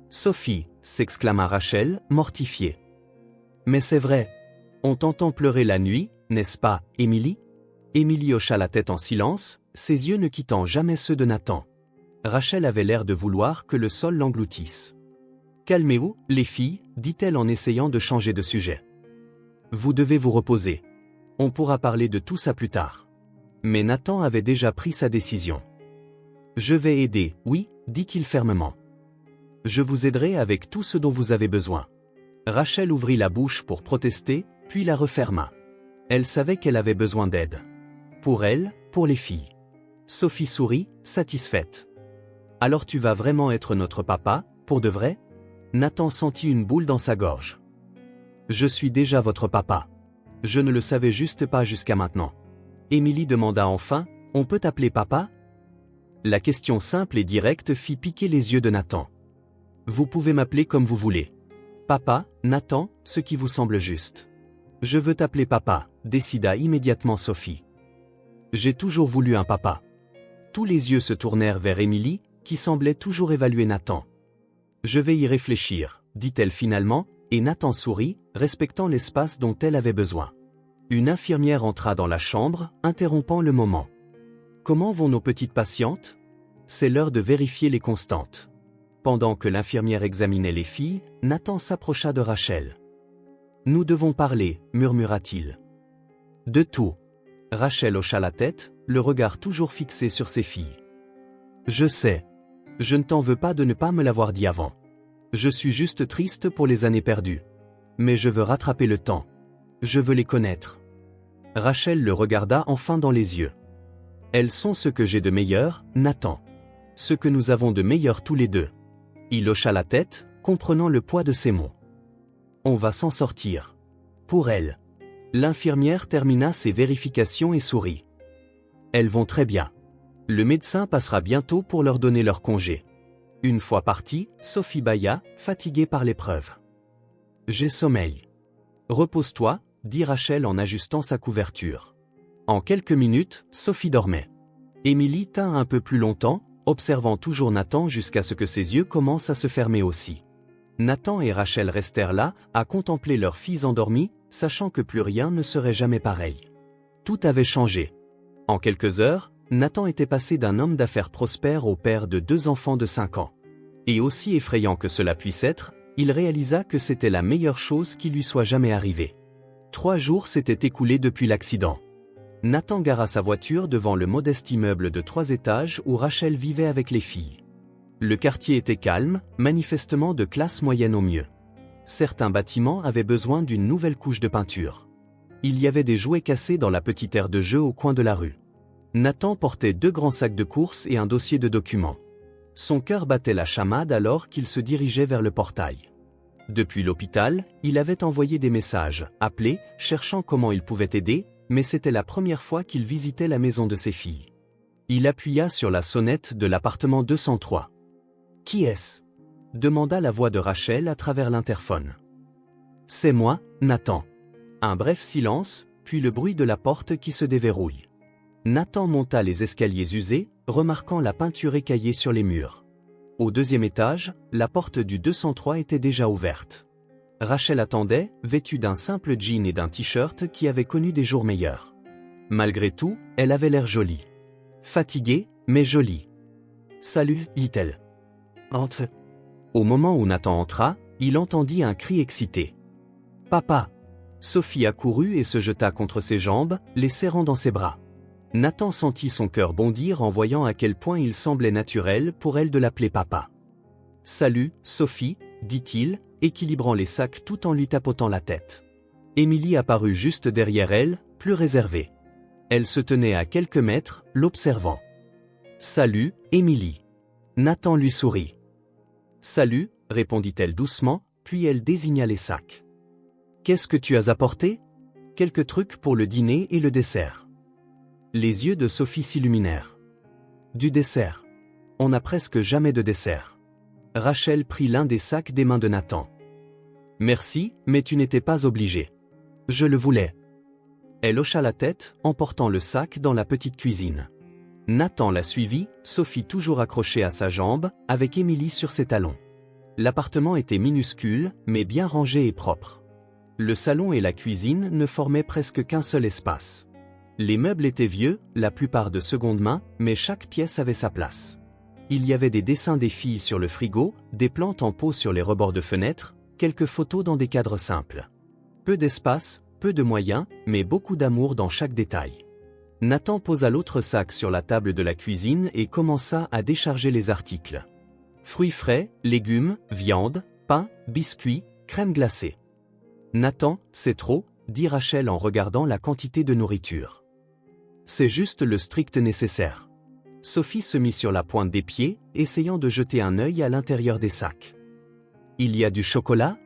Sophie, s'exclama Rachel, mortifiée. Mais c'est vrai. On t'entend pleurer la nuit, n'est-ce pas, Émilie? Émilie hocha la tête en silence, ses yeux ne quittant jamais ceux de Nathan. Rachel avait l'air de vouloir que le sol l'engloutisse. Calmez-vous, les filles, dit-elle en essayant de changer de sujet. Vous devez vous reposer. On pourra parler de tout ça plus tard. Mais Nathan avait déjà pris sa décision. Je vais aider, oui, dit-il fermement. Je vous aiderai avec tout ce dont vous avez besoin. Rachel ouvrit la bouche pour protester, puis la referma. Elle savait qu'elle avait besoin d'aide. Pour elle, pour les filles. Sophie sourit, satisfaite. Alors tu vas vraiment être notre papa, pour de vrai? Nathan sentit une boule dans sa gorge. Je suis déjà votre papa. Je ne le savais juste pas jusqu'à maintenant. Émilie demanda enfin, on peut t'appeler papa? La question simple et directe fit piquer les yeux de Nathan. Vous pouvez m'appeler comme vous voulez. Papa, Nathan, ce qui vous semble juste. Je veux t'appeler papa, décida immédiatement Sophie. J'ai toujours voulu un papa. Tous les yeux se tournèrent vers Émilie, qui semblait toujours évaluer Nathan. Je vais y réfléchir, dit-elle finalement, et Nathan sourit, respectant l'espace dont elle avait besoin. Une infirmière entra dans la chambre, interrompant le moment. Comment vont nos petites patientes? C'est l'heure de vérifier les constantes. Pendant que l'infirmière examinait les filles, Nathan s'approcha de Rachel. Nous devons parler, murmura-t-il. De tout. Rachel hocha la tête, le regard toujours fixé sur ses filles. Je sais. Je ne t'en veux pas de ne pas me l'avoir dit avant. Je suis juste triste pour les années perdues. Mais je veux rattraper le temps. Je veux les connaître. Rachel le regarda enfin dans les yeux. Elles sont ce que j'ai de meilleur, Nathan. Ce que nous avons de meilleur tous les deux. Il hocha la tête, comprenant le poids de ces mots. On va s'en sortir. Pour elle. L'infirmière termina ses vérifications et sourit. Elles vont très bien. Le médecin passera bientôt pour leur donner leur congé. Une fois partie, Sophie bâilla, fatiguée par l'épreuve. J'ai sommeil. Repose-toi, dit Rachel en ajustant sa couverture. En quelques minutes, Sophie dormait. Émilie tint un peu plus longtemps, observant toujours Nathan jusqu'à ce que ses yeux commencent à se fermer aussi. Nathan et Rachel restèrent là, à contempler leurs filles endormies, sachant que plus rien ne serait jamais pareil. Tout avait changé. En quelques heures, Nathan était passé d'un homme d'affaires prospère au père de 2 enfants de 5 ans. Et aussi effrayant que cela puisse être, il réalisa que c'était la meilleure chose qui lui soit jamais arrivée. 3 jours s'étaient écoulés depuis l'accident. Nathan gara sa voiture devant le modeste immeuble de 3 étages où Rachel vivait avec les filles. Le quartier était calme, manifestement de classe moyenne au mieux. Certains bâtiments avaient besoin d'une nouvelle couche de peinture. Il y avait des jouets cassés dans la petite aire de jeu au coin de la rue. Nathan portait 2 grands sacs de courses et un dossier de documents. Son cœur battait la chamade alors qu'il se dirigeait vers le portail. Depuis l'hôpital, il avait envoyé des messages, appelé, cherchant comment il pouvait aider, mais c'était la première fois qu'il visitait la maison de ses filles. Il appuya sur la sonnette de l'appartement 203. « Qui est-ce » demanda la voix de Rachel à travers l'interphone. « C'est moi, Nathan. » Un bref silence, puis le bruit de la porte qui se déverrouille. Nathan monta les escaliers usés, remarquant la peinture écaillée sur les murs. Au 2e étage, la porte du 203 était déjà ouverte. Rachel attendait, vêtue d'un simple jean et d'un t-shirt qui avait connu des jours meilleurs. Malgré tout, elle avait l'air jolie. Fatiguée, mais jolie. « Salut, dit-elle. »« Entre. » Au moment où Nathan entra, il entendit un cri excité. « Papa !» Sophie accourut et se jeta contre ses jambes, les serrant dans ses bras. Nathan sentit son cœur bondir en voyant à quel point il semblait naturel pour elle de l'appeler papa. « Salut, Sophie », dit-il, équilibrant les sacs tout en lui tapotant la tête. Émilie apparut juste derrière elle, plus réservée. Elle se tenait à quelques mètres, l'observant. « Salut, Émilie. » Nathan lui sourit. « Salut », répondit-elle doucement, puis elle désigna les sacs. « Qu'est-ce que tu as apporté ? » Quelques trucs pour le dîner et le dessert. Les yeux de Sophie s'illuminèrent. « Du dessert. On n'a presque jamais de dessert. » Rachel prit l'un des sacs des mains de Nathan. « Merci, mais tu n'étais pas obligé. Je le voulais. » Elle hocha la tête, emportant le sac dans la petite cuisine. Nathan la suivit, Sophie toujours accrochée à sa jambe, avec Émilie sur ses talons. L'appartement était minuscule, mais bien rangé et propre. Le salon et la cuisine ne formaient presque qu'un seul espace. Les meubles étaient vieux, la plupart de seconde main, mais chaque pièce avait sa place. Il y avait des dessins des filles sur le frigo, des plantes en pot sur les rebords de fenêtres, quelques photos dans des cadres simples. Peu d'espace, peu de moyens, mais beaucoup d'amour dans chaque détail. Nathan posa l'autre sac sur la table de la cuisine et commença à décharger les articles. Fruits frais, légumes, viande, pain, biscuits, crème glacée. « Nathan, c'est trop », dit Rachel en regardant la quantité de nourriture. « C'est juste le strict nécessaire. » Sophie se mit sur la pointe des pieds, essayant de jeter un œil à l'intérieur des sacs. « Il y a du chocolat ?»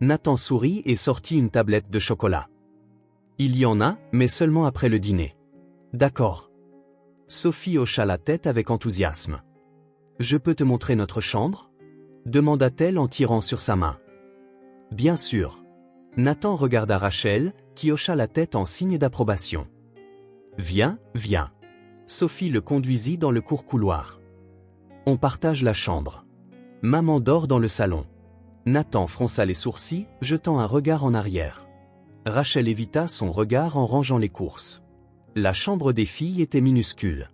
Nathan sourit et sortit une tablette de chocolat. « Il y en a, mais seulement après le dîner. »« D'accord. » Sophie hocha la tête avec enthousiasme. « Je peux te montrer notre chambre ?» demanda-t-elle en tirant sur sa main. « Bien sûr. » Nathan regarda Rachel, qui hocha la tête en signe d'approbation. « Viens, viens. » Sophie le conduisit dans le court couloir. « On partage la chambre. Maman dort dans le salon. » Nathan fronça les sourcils, jetant un regard en arrière. Rachel évita son regard en rangeant les courses. La chambre des filles était minuscule.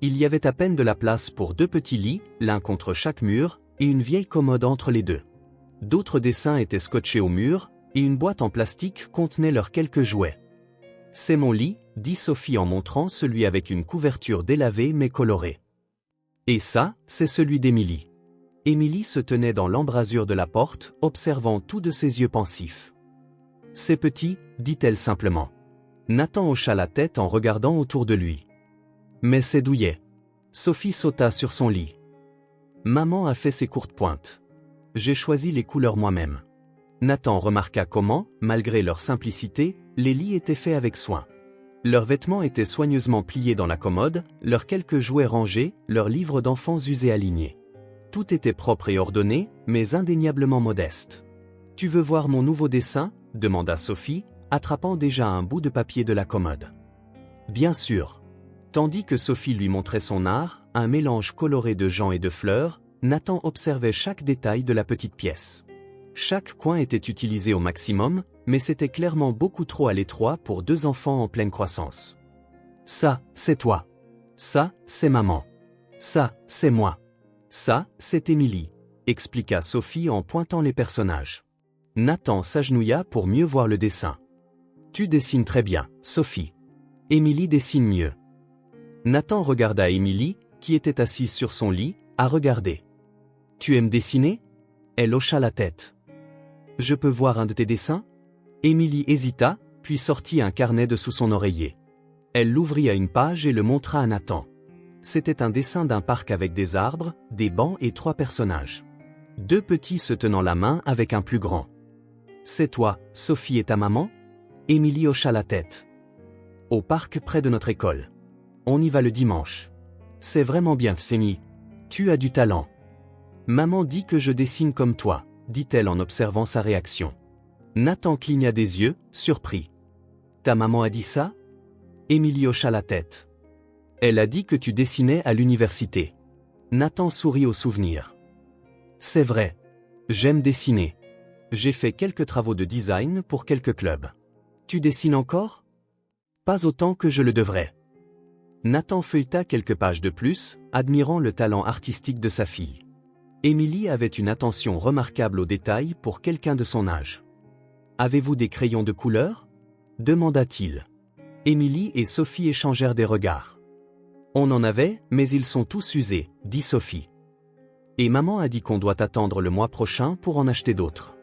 Il y avait à peine de la place pour 2 petits lits, l'un contre chaque mur, et une vieille commode entre les deux. D'autres dessins étaient scotchés au mur, et une boîte en plastique contenait leurs quelques jouets. « C'est mon lit », dit Sophie en montrant celui avec une couverture délavée mais colorée. « Et ça, c'est celui d'Émilie. » Émilie se tenait dans l'embrasure de la porte, observant tout de ses yeux pensifs. « C'est petit », dit-elle simplement. Nathan hocha la tête en regardant autour de lui. « Mais c'est douillet. » Sophie sauta sur son lit. Maman a fait ses courtes pointes. J'ai choisi les couleurs moi-même. Nathan remarqua comment, malgré leur simplicité, les lits étaient faits avec soin. Leurs vêtements étaient soigneusement pliés dans la commode, leurs quelques jouets rangés, leurs livres d'enfants usés alignés. Tout était propre et ordonné, mais indéniablement modeste. « Tu veux voir mon nouveau dessin ?» demanda Sophie, attrapant déjà un bout de papier de la commode. Bien sûr. Tandis que Sophie lui montrait son art, un mélange coloré de gens et de fleurs, Nathan observait chaque détail de la petite pièce. Chaque coin était utilisé au maximum, mais c'était clairement beaucoup trop à l'étroit pour deux enfants en pleine croissance. « Ça, c'est toi. Ça, c'est maman. Ça, c'est moi. Ça, c'est Émilie », expliqua Sophie en pointant les personnages. Nathan s'agenouilla pour mieux voir le dessin. « Tu dessines très bien, Sophie. Émilie dessine mieux. » Nathan regarda Émilie, qui était assise sur son lit, à regarder. « Tu aimes dessiner ?» Elle hocha la tête. « Je peux voir un de tes dessins ?» Émilie hésita, puis sortit un carnet de sous son oreiller. Elle l'ouvrit à une page et le montra à Nathan. C'était un dessin d'un parc avec des arbres, des bancs et 3 personnages. 2 petits se tenant la main avec un plus grand. « C'est toi, Sophie et ta maman ?» Émilie hocha la tête. « Au parc près de notre école. On y va le dimanche. C'est vraiment bien, Fémi. Tu as du talent. » Maman dit que je dessine comme toi, dit-elle en observant sa réaction. Nathan cligna des yeux, surpris. Ta maman a dit ça? Émilie hocha la tête. Elle a dit que tu dessinais à l'université. Nathan sourit au souvenir. C'est vrai. J'aime dessiner. J'ai fait quelques travaux de design pour quelques clubs. Tu dessines encore? Pas autant que je le devrais. Nathan feuilleta quelques pages de plus, admirant le talent artistique de sa fille. Émilie avait une attention remarquable aux détails pour quelqu'un de son âge. « Avez-vous des crayons de couleur ?» demanda-t-il. Émilie et Sophie échangèrent des regards. « On en avait, mais ils sont tous usés, » dit Sophie. « Et maman a dit qu'on doit attendre le mois prochain pour en acheter d'autres. »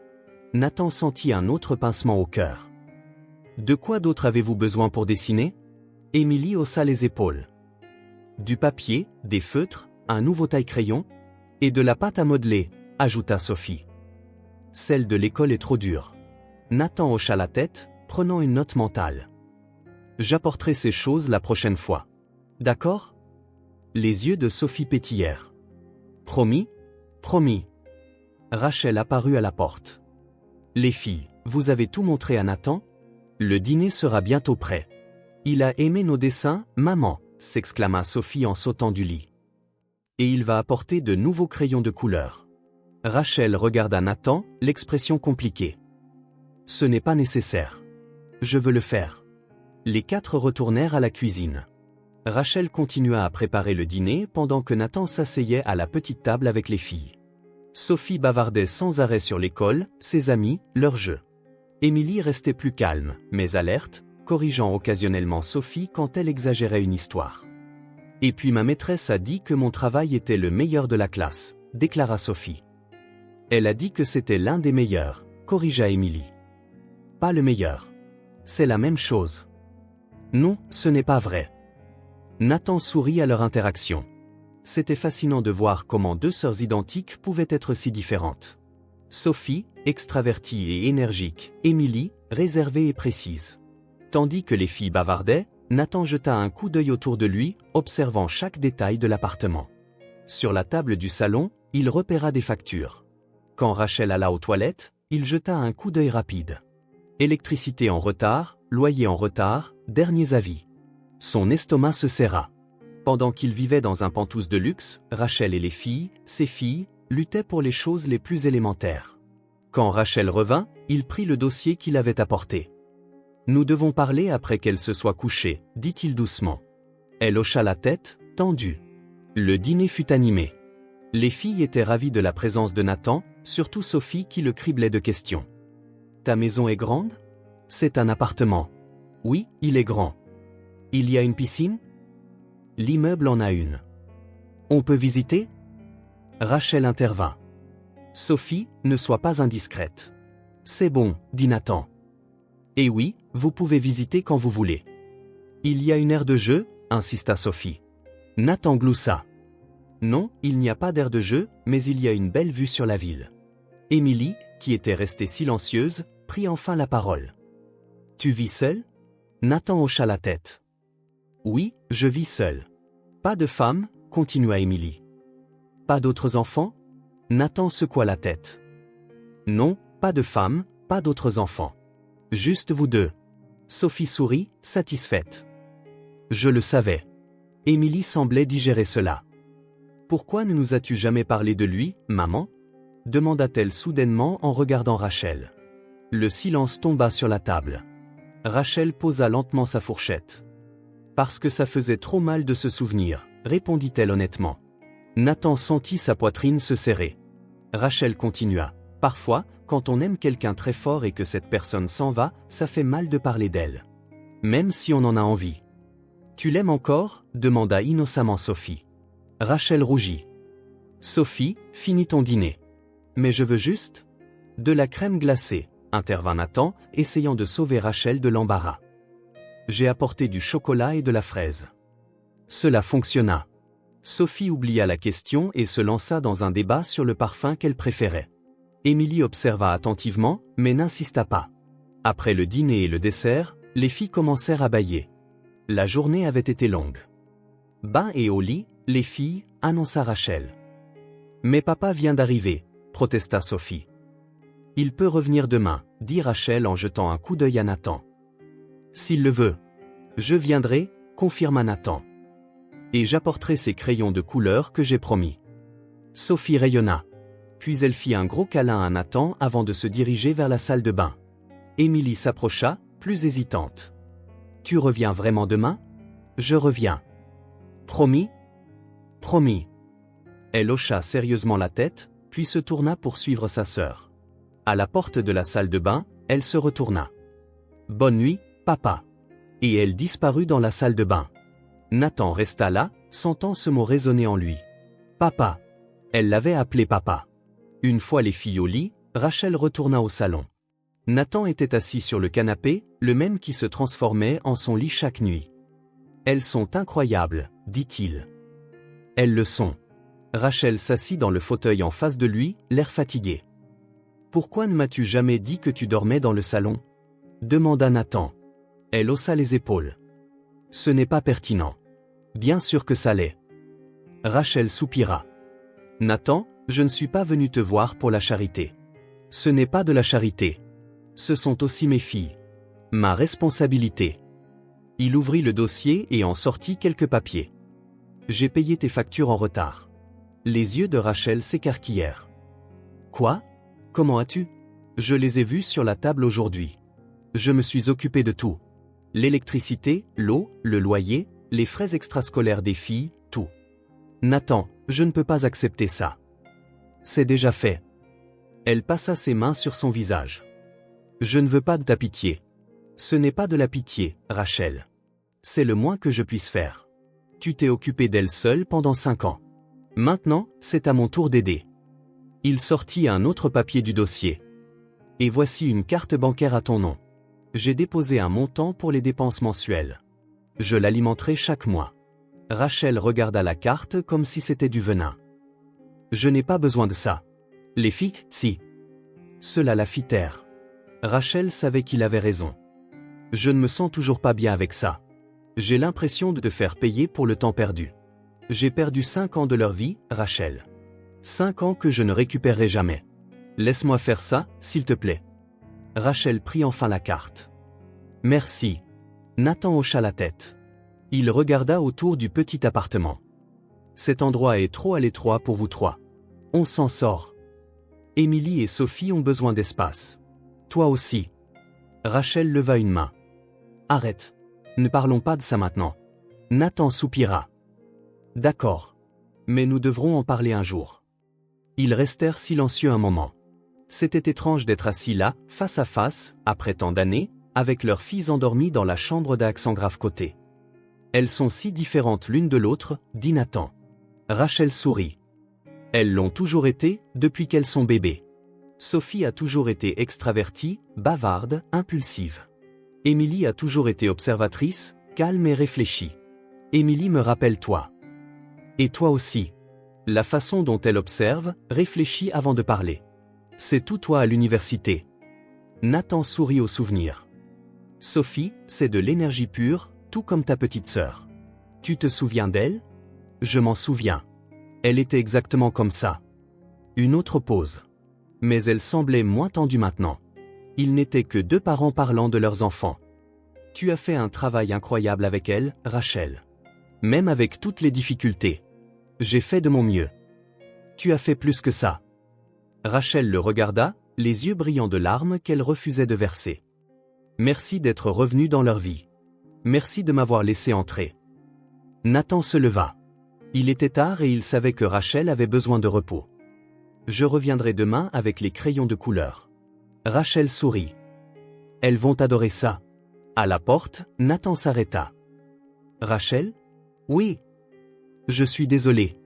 Nathan sentit un autre pincement au cœur. « De quoi d'autre avez-vous besoin pour dessiner ?» Émilie haussa les épaules. « Du papier, des feutres, un nouveau taille-crayon et de la pâte à modeler, » ajouta Sophie. « Celle de l'école est trop dure. » Nathan hocha la tête, prenant une note mentale. « J'apporterai ces choses la prochaine fois. D'accord ?» Les yeux de Sophie pétillèrent. « Promis ? Promis. » Rachel apparut à la porte. « Les filles, vous avez tout montré à Nathan ? Le dîner sera bientôt prêt. »« Il a aimé nos dessins, maman !» s'exclama Sophie en sautant du lit. « Et il va apporter de nouveaux crayons de couleur. » Rachel regarda Nathan, l'expression compliquée. « Ce n'est pas nécessaire. Je veux le faire. » Les 4 retournèrent à la cuisine. Rachel continua à préparer le dîner pendant que Nathan s'asseyait à la petite table avec les filles. Sophie bavardait sans arrêt sur l'école, ses amis, leurs jeux. Émilie restait plus calme, mais alerte, corrigeant occasionnellement Sophie quand elle exagérait une histoire. « Et puis ma maîtresse a dit que mon travail était le meilleur de la classe », déclara Sophie. « Elle a dit que c'était l'un des meilleurs », corrigea Émilie. « Pas le meilleur. C'est la même chose. » « Non, ce n'est pas vrai. » Nathan sourit à leur interaction. C'était fascinant de voir comment 2 sœurs identiques pouvaient être si différentes. Sophie, extravertie et énergique, Émilie, réservée et précise. Tandis que les filles bavardaient, Nathan jeta un coup d'œil autour de lui, observant chaque détail de l'appartement. Sur la table du salon, il repéra des factures. Quand Rachel alla aux toilettes, il jeta un coup d'œil rapide. Électricité en retard, loyer en retard, derniers avis. Son estomac se serra. Pendant qu'il vivait dans un pantouse de luxe, Rachel et les filles, ses filles, luttaient pour les choses les plus élémentaires. Quand Rachel revint, il prit le dossier qu'il avait apporté. « Nous devons parler après qu'elle se soit couchée, » dit-il doucement. Elle hocha la tête, tendue. Le dîner fut animé. Les filles étaient ravies de la présence de Nathan, surtout Sophie qui le criblait de questions. « Ta maison est grande ? » « C'est un appartement. »« Oui, il est grand. »« Il y a une piscine ? » « L'immeuble en a une. »« On peut visiter ?» Rachel intervint. « Sophie, ne sois pas indiscrète. »« C'est bon, » dit Nathan. « Eh oui, vous pouvez visiter quand vous voulez. »« Il y a une aire de jeu ?» insista Sophie. Nathan gloussa. « Non, il n'y a pas d'air de jeu, mais il y a une belle vue sur la ville. Émilie, qui était restée silencieuse, prit enfin la parole. Tu vis seul? Nathan hocha la tête. Oui, je vis seul. Pas de femme, continua Émilie. Pas d'autres enfants? Nathan secoua la tête. Non, pas de femme, pas d'autres enfants. Juste vous deux. Sophie sourit, satisfaite. Je le savais. Émilie semblait digérer cela. Pourquoi ne nous as-tu jamais parlé de lui, maman? Demanda-t-elle soudainement en regardant Rachel. Le silence tomba sur la table. Rachel posa lentement sa fourchette. Parce que ça faisait trop mal de se souvenir, répondit-elle honnêtement. Nathan sentit sa poitrine se serrer. Rachel continua. Parfois, quand on aime quelqu'un très fort et que cette personne s'en va, ça fait mal de parler d'elle. Même si on en a envie. Tu l'aimes encore? Demanda innocemment Sophie. Rachel rougit. Sophie, finis ton dîner. Mais je veux juste de la crème glacée, intervint Nathan, essayant de sauver Rachel de l'embarras. J'ai apporté du chocolat et de la fraise. Cela fonctionna. Sophie oublia la question et se lança dans un débat sur le parfum qu'elle préférait. Émilie observa attentivement, mais n'insista pas. Après le dîner et le dessert, les filles commencèrent à bâiller. La journée avait été longue. Bain et au lit, les filles, annonça Rachel. Mais papa vient d'arriver, protesta Sophie. Il peut revenir demain, dit Rachel en jetant un coup d'œil à Nathan. S'il le veut. Je viendrai, confirma Nathan. Et j'apporterai ces crayons de couleur que j'ai promis. Sophie rayonna. Puis elle fit un gros câlin à Nathan avant de se diriger vers la salle de bain. Émilie s'approcha, plus hésitante. Tu reviens vraiment demain? Je reviens. Promis? Promis. Elle hocha sérieusement la tête, puis se tourna pour suivre sa sœur. À la porte de la salle de bain, elle se retourna. Bonne nuit, papa. Et elle disparut dans la salle de bain. Nathan resta là, sentant ce mot résonner en lui. Papa. Elle l'avait appelé papa. Une fois les filles au lit, Rachel retourna au salon. Nathan était assis sur le canapé, le même qui se transformait en son lit chaque nuit. Elles sont incroyables, dit-il. Elles le sont. Rachel s'assit dans le fauteuil en face de lui, l'air fatigué. Pourquoi ne m'as-tu jamais dit que tu dormais dans le salon? Demanda Nathan. Elle haussa les épaules. Ce n'est pas pertinent. Bien sûr que ça l'est. Rachel soupira. Nathan, je ne suis pas venu te voir pour la charité. Ce n'est pas de la charité. Ce sont aussi mes filles. Ma responsabilité. Il ouvrit le dossier et en sortit quelques papiers. J'ai payé tes factures en retard. Les yeux de Rachel s'écarquillèrent. Quoi? Comment as-tu? Je les ai vus sur la table aujourd'hui. Je me suis occupé de tout. L'électricité, l'eau, le loyer, les frais extrascolaires des filles, tout. Nathan, je ne peux pas accepter ça. C'est déjà fait. Elle passa ses mains sur son visage. Je ne veux pas de ta pitié. Ce n'est pas de la pitié, Rachel. C'est le moins que je puisse faire. Tu t'es occupé d'elle seule pendant 5 ans. Maintenant, c'est à mon tour d'aider. Il sortit un autre papier du dossier. Et voici une carte bancaire à ton nom. J'ai déposé un montant pour les dépenses mensuelles. Je l'alimenterai chaque mois. Rachel regarda la carte comme si c'était du venin. Je n'ai pas besoin de ça. Les filles, si. Cela la fit taire. Rachel savait qu'il avait raison. Je ne me sens toujours pas bien avec ça. J'ai l'impression de te faire payer pour le temps perdu. J'ai perdu 5 ans de leur vie, Rachel. 5 ans que je ne récupérerai jamais. Laisse-moi faire ça, s'il te plaît. Rachel prit enfin la carte. Merci. Nathan hocha la tête. Il regarda autour du petit appartement. Cet endroit est trop à l'étroit pour vous trois. On s'en sort. Émilie et Sophie ont besoin d'espace. Toi aussi. Rachel leva une main. Arrête. Ne parlons pas de ça maintenant. Nathan soupira. D'accord. Mais nous devrons en parler un jour. Ils restèrent silencieux un moment. C'était étrange d'être assis là, face à face, après tant d'années, avec leurs filles endormies dans la chambre d'Alexandra côté. Elles sont si différentes l'une de l'autre, dit Nathan. Rachel sourit. Elles l'ont toujours été, depuis qu'elles sont bébés. Sophie a toujours été extravertie, bavarde, impulsive. Émilie a toujours été observatrice, calme et réfléchie. Émilie me rappelle toi. Et toi aussi. La façon dont elle observe, réfléchit avant de parler. C'est tout toi à l'université. Nathan sourit au souvenir. Sophie, c'est de l'énergie pure, tout comme ta petite sœur. Tu te souviens d'elle? Je m'en souviens. Elle était exactement comme ça. Une autre pause. Mais elle semblait moins tendue maintenant. Ils n'étaient que deux parents parlant de leurs enfants. Tu as fait un travail incroyable avec elle, Rachel. Même avec toutes les difficultés. J'ai fait de mon mieux. Tu as fait plus que ça. Rachel le regarda, les yeux brillants de larmes qu'elle refusait de verser. Merci d'être revenu dans leur vie. Merci de m'avoir laissé entrer. Nathan se leva. Il était tard et il savait que Rachel avait besoin de repos. Je reviendrai demain avec les crayons de couleur. Rachel sourit. Elles vont adorer ça. À la porte, Nathan s'arrêta. Rachel? Oui. Je suis désolé.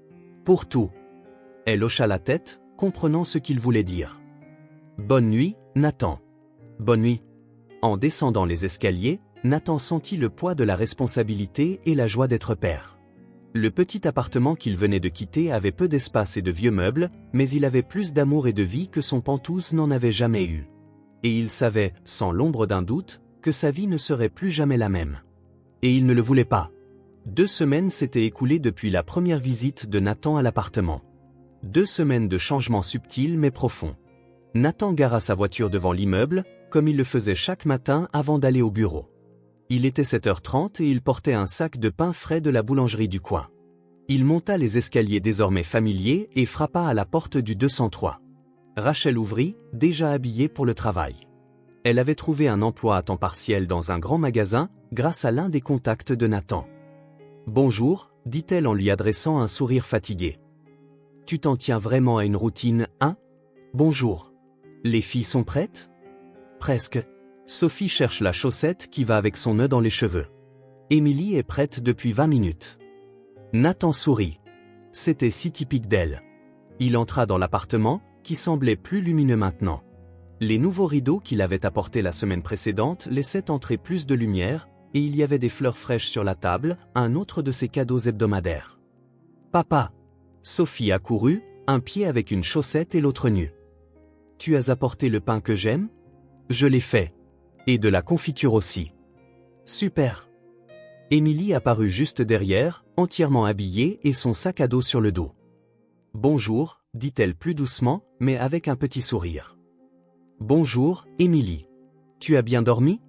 Pour tout. Elle hocha la tête, comprenant ce qu'il voulait dire. Bonne nuit, Nathan. Bonne nuit. En descendant les escaliers, Nathan sentit le poids de la responsabilité et la joie d'être père. Le petit appartement qu'il venait de quitter avait peu d'espace et de vieux meubles, mais il avait plus d'amour et de vie que son pantouse n'en avait jamais eu. Et il savait, sans l'ombre d'un doute, que sa vie ne serait plus jamais la même. Et il ne le voulait pas. 2 semaines s'étaient écoulées depuis la première visite de Nathan à l'appartement. 2 semaines de changements subtils mais profonds. Nathan gara sa voiture devant l'immeuble, comme il le faisait chaque matin avant d'aller au bureau. Il était 7h30 et il portait un sac de pain frais de la boulangerie du coin. Il monta les escaliers désormais familiers et frappa à la porte du 203. Rachel ouvrit, déjà habillée pour le travail. Elle avait trouvé un emploi à temps partiel dans un grand magasin, grâce à l'un des contacts de Nathan. « Bonjour », dit-elle en lui adressant un sourire fatigué. « Tu t'en tiens vraiment à une routine, hein? Bonjour. Les filles sont prêtes? » Presque. Sophie cherche la chaussette qui va avec son nœud dans les cheveux. Émilie est prête depuis 20 minutes. Nathan sourit. C'était si typique d'elle. Il entra dans l'appartement, qui semblait plus lumineux maintenant. Les nouveaux rideaux qu'il avait apportés la semaine précédente laissaient entrer plus de lumière, et il y avait des fleurs fraîches sur la table, un autre de ses cadeaux hebdomadaires. « Papa !» Sophie accourut, un pied avec une chaussette et l'autre nu. « Tu as apporté le pain que j'aime ? Je l'ai fait. Et de la confiture aussi. Super. » Émilie apparut juste derrière, entièrement habillée et son sac à dos sur le dos. « Bonjour », dit-elle plus doucement, mais avec un petit sourire. « Bonjour, Émilie. Tu as bien dormi ?»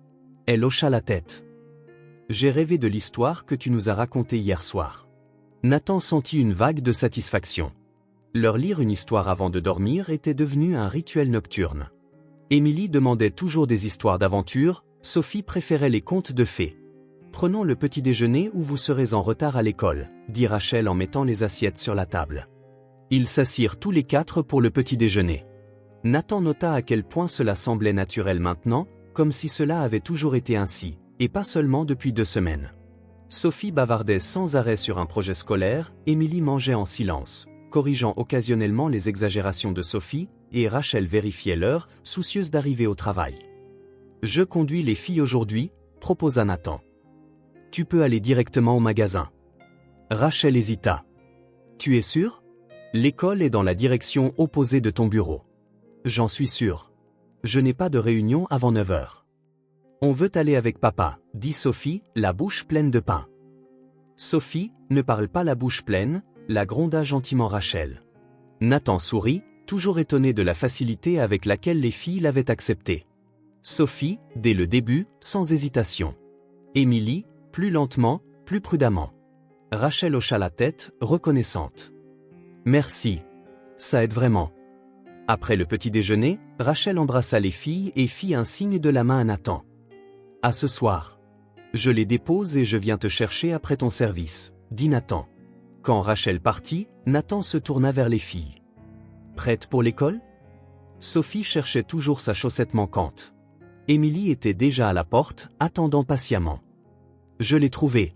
Elle hocha la tête. « J'ai rêvé de l'histoire que tu nous as racontée hier soir. » Nathan sentit une vague de satisfaction. Leur lire une histoire avant de dormir était devenu un rituel nocturne. Émilie demandait toujours des histoires d'aventure, Sophie préférait les contes de fées. « Prenons le petit déjeuner ou vous serez en retard à l'école », dit Rachel en mettant les assiettes sur la table. Ils s'assirent tous les 4 pour le petit déjeuner. Nathan nota à quel point cela semblait naturel maintenant, comme si cela avait toujours été ainsi, et pas seulement depuis 2 semaines. Sophie bavardait sans arrêt sur un projet scolaire, Émilie mangeait en silence, corrigeant occasionnellement les exagérations de Sophie, et Rachel vérifiait l'heure, soucieuse d'arriver au travail. « Je conduis les filles aujourd'hui », proposa Nathan. « Tu peux aller directement au magasin. » Rachel hésita. « Tu es sûr? L'école est dans la direction opposée de ton bureau. »« J'en suis sûr. Je n'ai pas de réunion avant 9h. »« On veut aller avec papa, » dit Sophie, la bouche pleine de pain. « Sophie, ne parle pas la bouche pleine », la gronda gentiment Rachel. Nathan sourit, toujours étonné de la facilité avec laquelle les filles l'avaient accepté. Sophie, dès le début, sans hésitation. Émilie, plus lentement, plus prudemment. Rachel hocha la tête, reconnaissante. « Merci. Ça aide vraiment. » Après le petit déjeuner, Rachel embrassa les filles et fit un signe de la main à Nathan. « À ce soir. Je les dépose et je viens te chercher après ton service, » dit Nathan. Quand Rachel partit, Nathan se tourna vers les filles. « Prête pour l'école ?» Sophie cherchait toujours sa chaussette manquante. Émilie était déjà à la porte, attendant patiemment. « Je l'ai trouvée !»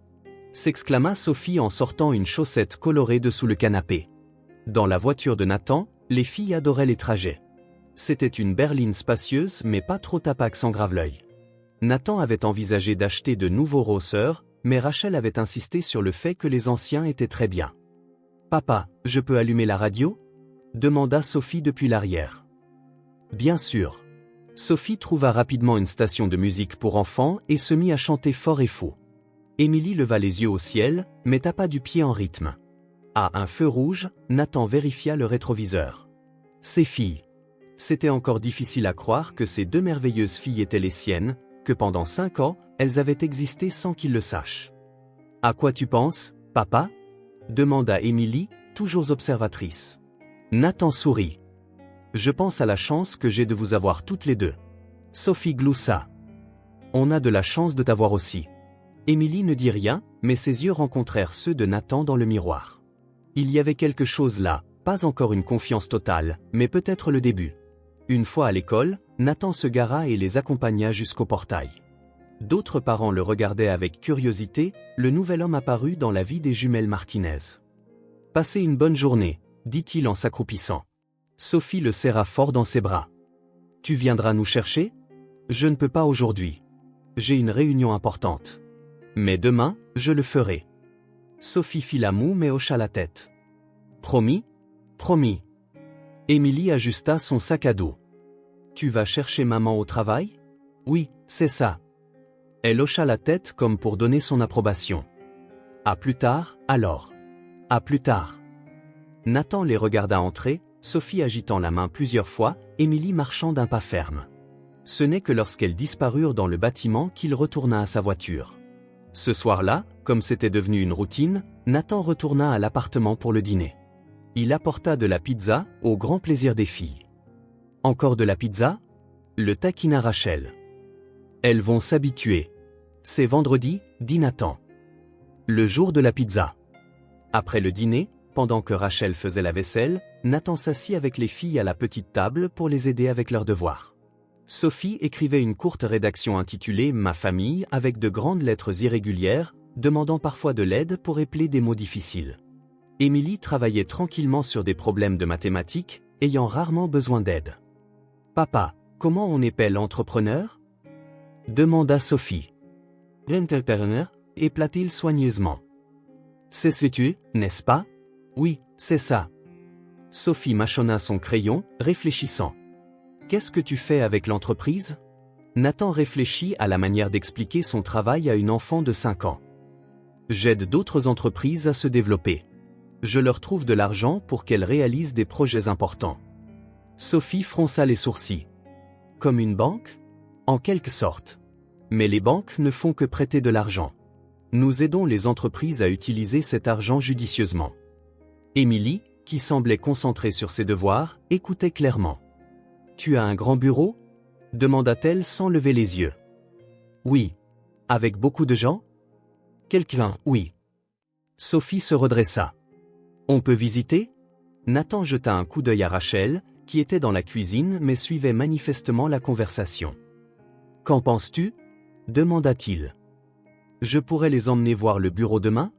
s'exclama Sophie en sortant une chaussette colorée de sous le canapé. Dans la voiture de Nathan, les filles adoraient les trajets. C'était une berline spacieuse mais pas trop tapac sans grave l'œil. Nathan avait envisagé d'acheter de nouveaux rosseurs, mais Rachel avait insisté sur le fait que les anciens étaient très bien. « Papa, je peux allumer la radio? Demanda Sophie depuis l'arrière. Bien sûr. Sophie trouva rapidement une station de musique pour enfants et se mit à chanter fort et faux. Émilie leva les yeux au ciel, mais tapa du pied en rythme. À un feu rouge, Nathan vérifia le rétroviseur. Ses filles. C'était encore difficile à croire que ces deux merveilleuses filles étaient les siennes, que pendant 5 ans, elles avaient existé sans qu'il le sache. À quoi tu penses, papa? Demanda Émilie, toujours observatrice. Nathan sourit. Je pense à la chance que j'ai de vous avoir toutes les deux. Sophie gloussa. On a de la chance de t'avoir aussi. Émilie ne dit rien, mais ses yeux rencontrèrent ceux de Nathan dans le miroir. Il y avait quelque chose là, pas encore une confiance totale, mais peut-être le début. Une fois à l'école, Nathan se gara et les accompagna jusqu'au portail. D'autres parents le regardaient avec curiosité, le nouvel homme apparut dans la vie des jumelles Martinez. « Passez une bonne journée », dit-il en s'accroupissant. Sophie le serra fort dans ses bras. « Tu viendras nous chercher? Je ne peux pas aujourd'hui. J'ai une réunion importante. Mais demain, je le ferai. » Sophie fit la moue mais hocha la tête. « Promis? Promis. » Émilie ajusta son sac à dos. « Tu vas chercher maman au travail? » « Oui, c'est ça. » Elle hocha la tête comme pour donner son approbation. « À plus tard, alors. »« À plus tard. » Nathan les regarda entrer, Sophie agitant la main plusieurs fois, Émilie marchant d'un pas ferme. Ce n'est que lorsqu'elles disparurent dans le bâtiment qu'il retourna à sa voiture. Ce soir-là, comme c'était devenu une routine, Nathan retourna à l'appartement pour le dîner. Il apporta de la pizza, au grand plaisir des filles. « Encore de la pizza ?» le taquina Rachel. « Elles vont s'habituer. C'est vendredi, dit Nathan. Le jour de la pizza. » Après le dîner, pendant que Rachel faisait la vaisselle, Nathan s'assit avec les filles à la petite table pour les aider avec leurs devoirs. Sophie écrivait une courte rédaction intitulée « Ma famille » avec de grandes lettres irrégulières, demandant parfois de l'aide pour épeler des mots difficiles. Émilie travaillait tranquillement sur des problèmes de mathématiques, ayant rarement besoin d'aide. « Papa, comment on épelle entrepreneur ?» demanda Sophie. « Entrepreneur » épla-t-il soigneusement. « C'est ce que tu, n'est-ce pas? » « Oui, c'est ça. » Sophie mâchonna son crayon, réfléchissant. « Qu'est-ce que tu fais avec l'entreprise? » Nathan réfléchit à la manière d'expliquer son travail à une enfant de 5 ans. « J'aide d'autres entreprises à se développer. Je leur trouve de l'argent pour qu'elles réalisent des projets importants. » Sophie fronça les sourcils. « Comme une banque? En quelque sorte. Mais les banques ne font que prêter de l'argent. Nous aidons les entreprises à utiliser cet argent judicieusement. » Émilie, qui semblait concentrée sur ses devoirs, écoutait clairement. « Tu as un grand bureau? » demanda-t-elle sans lever les yeux. « Oui. Avec beaucoup de gens? » « Quelqu'un, oui. » Sophie se redressa. « On peut visiter? » Nathan jeta un coup d'œil à Rachel, qui était dans la cuisine mais suivait manifestement la conversation. « Qu'en penses-tu? » demanda-t-il. « Je pourrais les emmener voir le bureau demain? »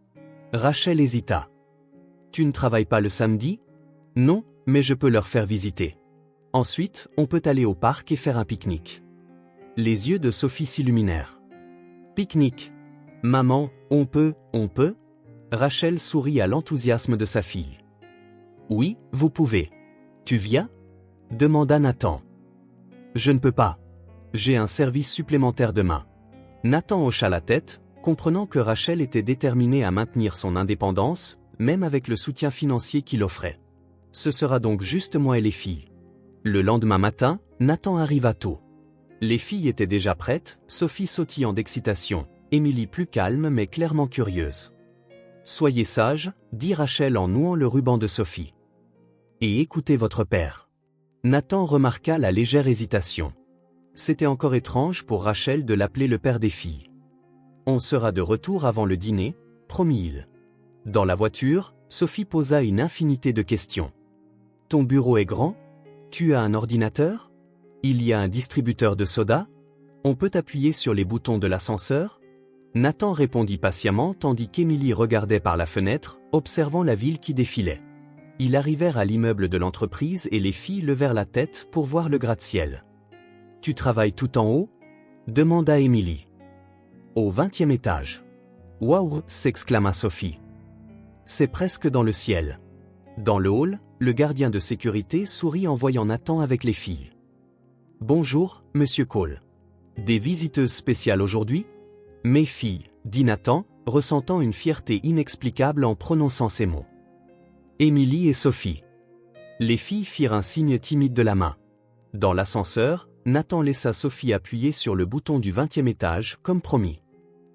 Rachel hésita. « Tu ne travailles pas le samedi? » « Non, mais je peux leur faire visiter. Ensuite, on peut aller au parc et faire un pique-nique. » Les yeux de Sophie s'illuminèrent. « Pique-nique? Maman, on peut? » Rachel sourit à l'enthousiasme de sa fille. « Oui, vous pouvez. Tu viens? » demanda Nathan. « Je ne peux pas. J'ai un service supplémentaire demain. » Nathan hocha la tête, comprenant que Rachel était déterminée à maintenir son indépendance, même avec le soutien financier qu'il offrait. Ce sera donc juste moi et les filles. Le lendemain matin, Nathan arriva tôt. Les filles étaient déjà prêtes, Sophie sautillant d'excitation, Émilie plus calme mais clairement curieuse. « Soyez sage, dit Rachel en nouant le ruban de Sophie. Et écoutez votre père. » Nathan remarqua la légère hésitation. C'était encore étrange pour Rachel de l'appeler le père des filles. « On sera de retour avant le dîner, promit-il. » Dans la voiture, Sophie posa une infinité de questions. « Ton bureau est grand? Tu as un ordinateur? Il y a un distributeur de soda? On peut appuyer sur les boutons de l'ascenseur? » Nathan répondit patiemment tandis qu'Émilie regardait par la fenêtre, observant la ville qui défilait. Ils arrivèrent à l'immeuble de l'entreprise et les filles levèrent la tête pour voir le gratte-ciel. « Tu travailles tout en haut? » demanda Émilie. « Au 20e étage. »« Waouh !» s'exclama Sophie. « C'est presque dans le ciel. » Dans le hall, le gardien de sécurité sourit en voyant Nathan avec les filles. Bonjour, monsieur Cole. Des visiteuses spéciales aujourd'hui? Mes filles, dit Nathan, ressentant une fierté inexplicable en prononçant ces mots. Émilie et Sophie. Les filles firent un signe timide de la main. Dans l'ascenseur, Nathan laissa Sophie appuyer sur le bouton du 20e étage, comme promis.